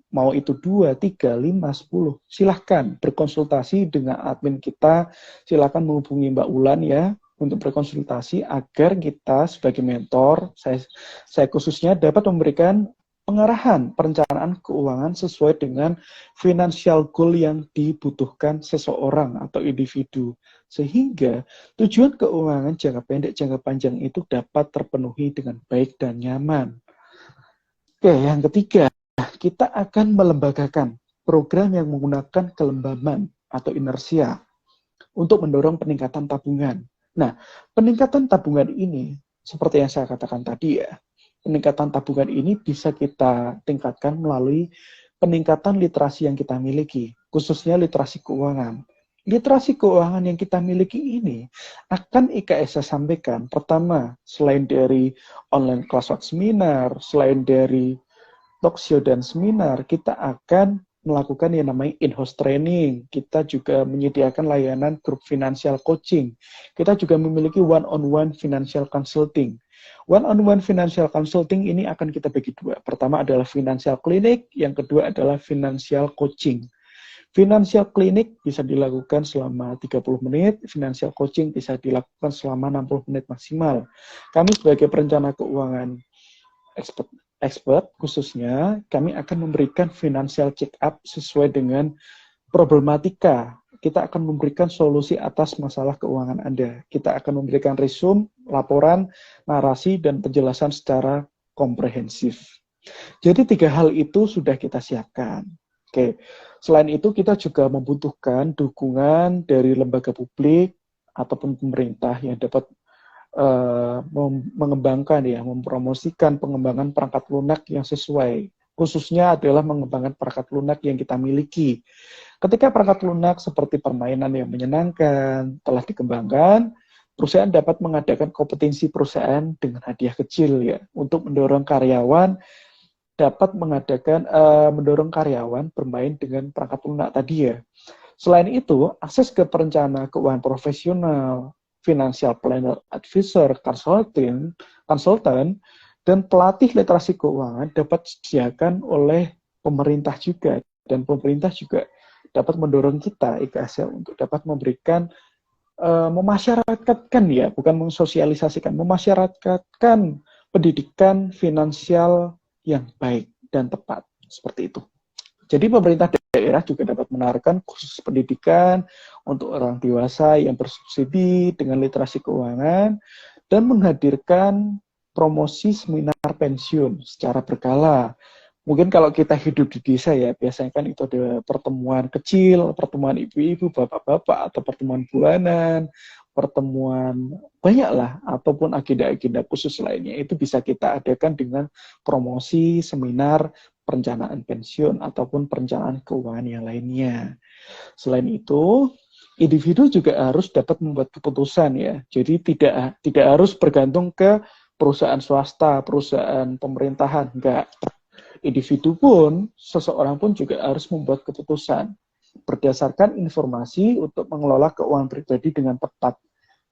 mau itu 2, 3, 5, 10, silahkan berkonsultasi dengan admin kita, silahkan menghubungi Mbak Ulan ya, untuk berkonsultasi agar kita sebagai mentor, saya khususnya dapat memberikan pengarahan perencanaan keuangan sesuai dengan financial goal yang dibutuhkan seseorang atau individu. Sehingga tujuan keuangan jangka pendek, jangka panjang itu dapat terpenuhi dengan baik dan nyaman. Oke, yang ketiga, kita akan melembagakan program yang menggunakan kelembaban atau inersia untuk mendorong peningkatan tabungan. Nah, peningkatan tabungan ini, seperti yang saya katakan tadi ya, peningkatan tabungan ini bisa kita tingkatkan melalui peningkatan literasi yang kita miliki, khususnya literasi keuangan. Literasi keuangan yang kita miliki ini akan IKSA sampaikan. Pertama, selain dari online class atau seminar, selain dari talk show dan seminar, kita akan melakukan yang namanya in-house training. Kita juga menyediakan layanan grup financial coaching. Kita juga memiliki one-on-one financial consulting. One-on-one financial consulting ini akan kita bagi 2. Pertama adalah financial clinic, yang kedua adalah financial coaching. Financial clinic bisa dilakukan selama 30 menit, financial coaching bisa dilakukan selama 60 menit maksimal. Kami sebagai perencana keuangan expert khususnya, kami akan memberikan financial check up sesuai dengan problematika. Kita akan memberikan solusi atas masalah keuangan Anda. Kita akan memberikan resume, laporan, narasi, dan penjelasan secara komprehensif. Jadi 3 hal itu sudah kita siapkan. Oke. Selain itu, kita juga membutuhkan dukungan dari lembaga publik ataupun pemerintah yang dapat mengembangkan ya, mempromosikan pengembangan perangkat lunak yang sesuai. Khususnya adalah mengembangkan perangkat lunak yang kita miliki. Ketika perangkat lunak seperti permainan yang menyenangkan telah dikembangkan, perusahaan dapat mengadakan kompetensi perusahaan dengan hadiah kecil ya, untuk mendorong karyawan mendorong karyawan bermain dengan perangkat lunak tadi ya. Selain itu, akses ke perencana keuangan profesional, financial planner, advisor, konsultan, dan pelatih literasi keuangan dapat disediakan oleh pemerintah juga. Dan pemerintah juga dapat mendorong kita, IKSL, untuk dapat memberikan, memasyarakatkan ya, bukan mensosialisasikan, memasyarakatkan pendidikan finansial yang baik dan tepat, seperti itu. Jadi pemerintah daerah juga dapat menawarkan kursus pendidikan untuk orang dewasa yang bersubsidi dengan literasi keuangan dan menghadirkan promosi seminar pensiun secara berkala. Mungkin kalau kita hidup di desa ya, biasanya kan itu ada pertemuan kecil, pertemuan ibu-ibu, bapak-bapak, atau pertemuan bulanan, pertemuan banyaklah, ataupun agenda-agenda khusus lainnya, itu bisa kita adakan dengan promosi seminar perencanaan pensiun ataupun perencanaan keuangan yang lainnya. Selain itu, individu juga harus dapat membuat keputusan ya. Jadi tidak harus bergantung ke perusahaan swasta, perusahaan pemerintahan, enggak. Individu pun, seseorang pun juga harus membuat keputusan. berdasarkan informasi untuk mengelola keuangan pribadi dengan tepat.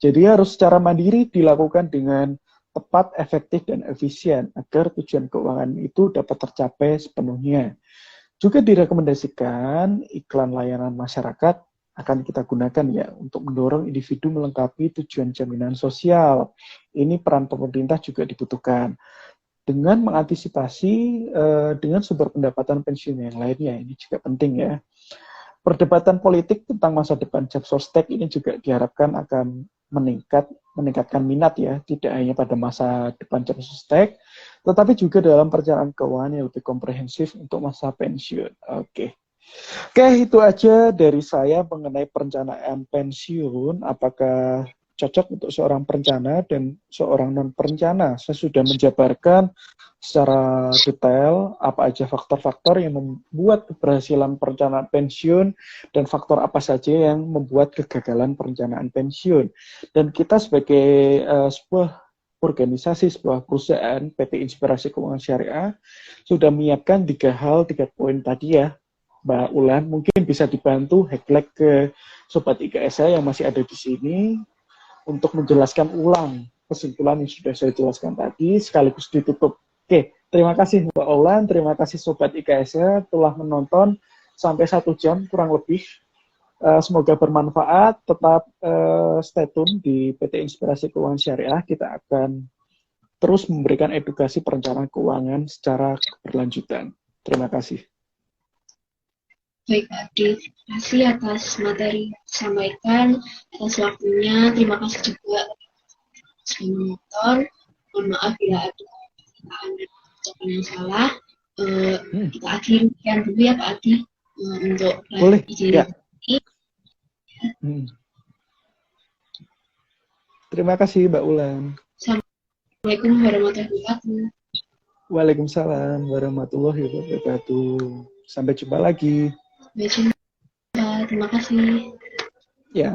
Jadi harus secara mandiri dilakukan dengan tepat, efektif, dan efisien agar tujuan keuangan itu dapat tercapai sepenuhnya. Juga direkomendasikan iklan layanan masyarakat akan kita gunakan ya untuk mendorong individu melengkapi tujuan jaminan sosial. Ini peran pemerintah juga dibutuhkan. Dengan mengantisipasi dengan sumber pendapatan pensiun yang lainnya, ini juga penting ya. Perdebatan politik tentang masa depan Japsostek ini juga diharapkan akan meningkatkan minat ya, tidak hanya pada masa depan Japsostek, tetapi juga dalam perencanaan keuangan yang lebih komprehensif untuk masa pensiun. Oke, itu aja dari saya mengenai perencanaan pensiun. Apakah cocok untuk seorang perencana dan seorang non-perencana? Saya sudah menjabarkan secara detail apa aja faktor-faktor yang membuat keberhasilan perencanaan pensiun dan faktor apa saja yang membuat kegagalan perencanaan pensiun. Dan kita sebagai sebuah organisasi, sebuah perusahaan, PT Inspirasi Keuangan Syariah, sudah menyiapkan 3 poin tadi ya, Mbak Ulan. Mungkin bisa dibantu highlight ke Sobat IKSA yang masih ada di sini untuk menjelaskan ulang kesimpulan yang sudah saya jelaskan tadi, sekaligus ditutup. Oke, terima kasih Mbak Ulan, terima kasih Sobat IKSA telah menonton sampai 1 jam kurang lebih. Semoga bermanfaat, tetap stay tune di PT Inspirasi Keuangan Syariah. Kita akan terus memberikan edukasi perencanaan keuangan secara berlanjutan. Terima kasih. Baik Pak Adi, terima kasih atas materi yang disampaikan, atas waktunya. Terima kasih juga sudah menonton. Mohon maaf bila ada kesalahan dan ucapan yang salah. Kita akhiri sekian dulu ya Pak Adi untuk Boleh, izin. ya. Terima kasih Mbak Ulan. Assalamualaikum warahmatullahi wabarakatuh. Waalaikumsalam warahmatullahi wabarakatuh. Sampai jumpa lagi. Sampai jumpa. Terima kasih. Ya.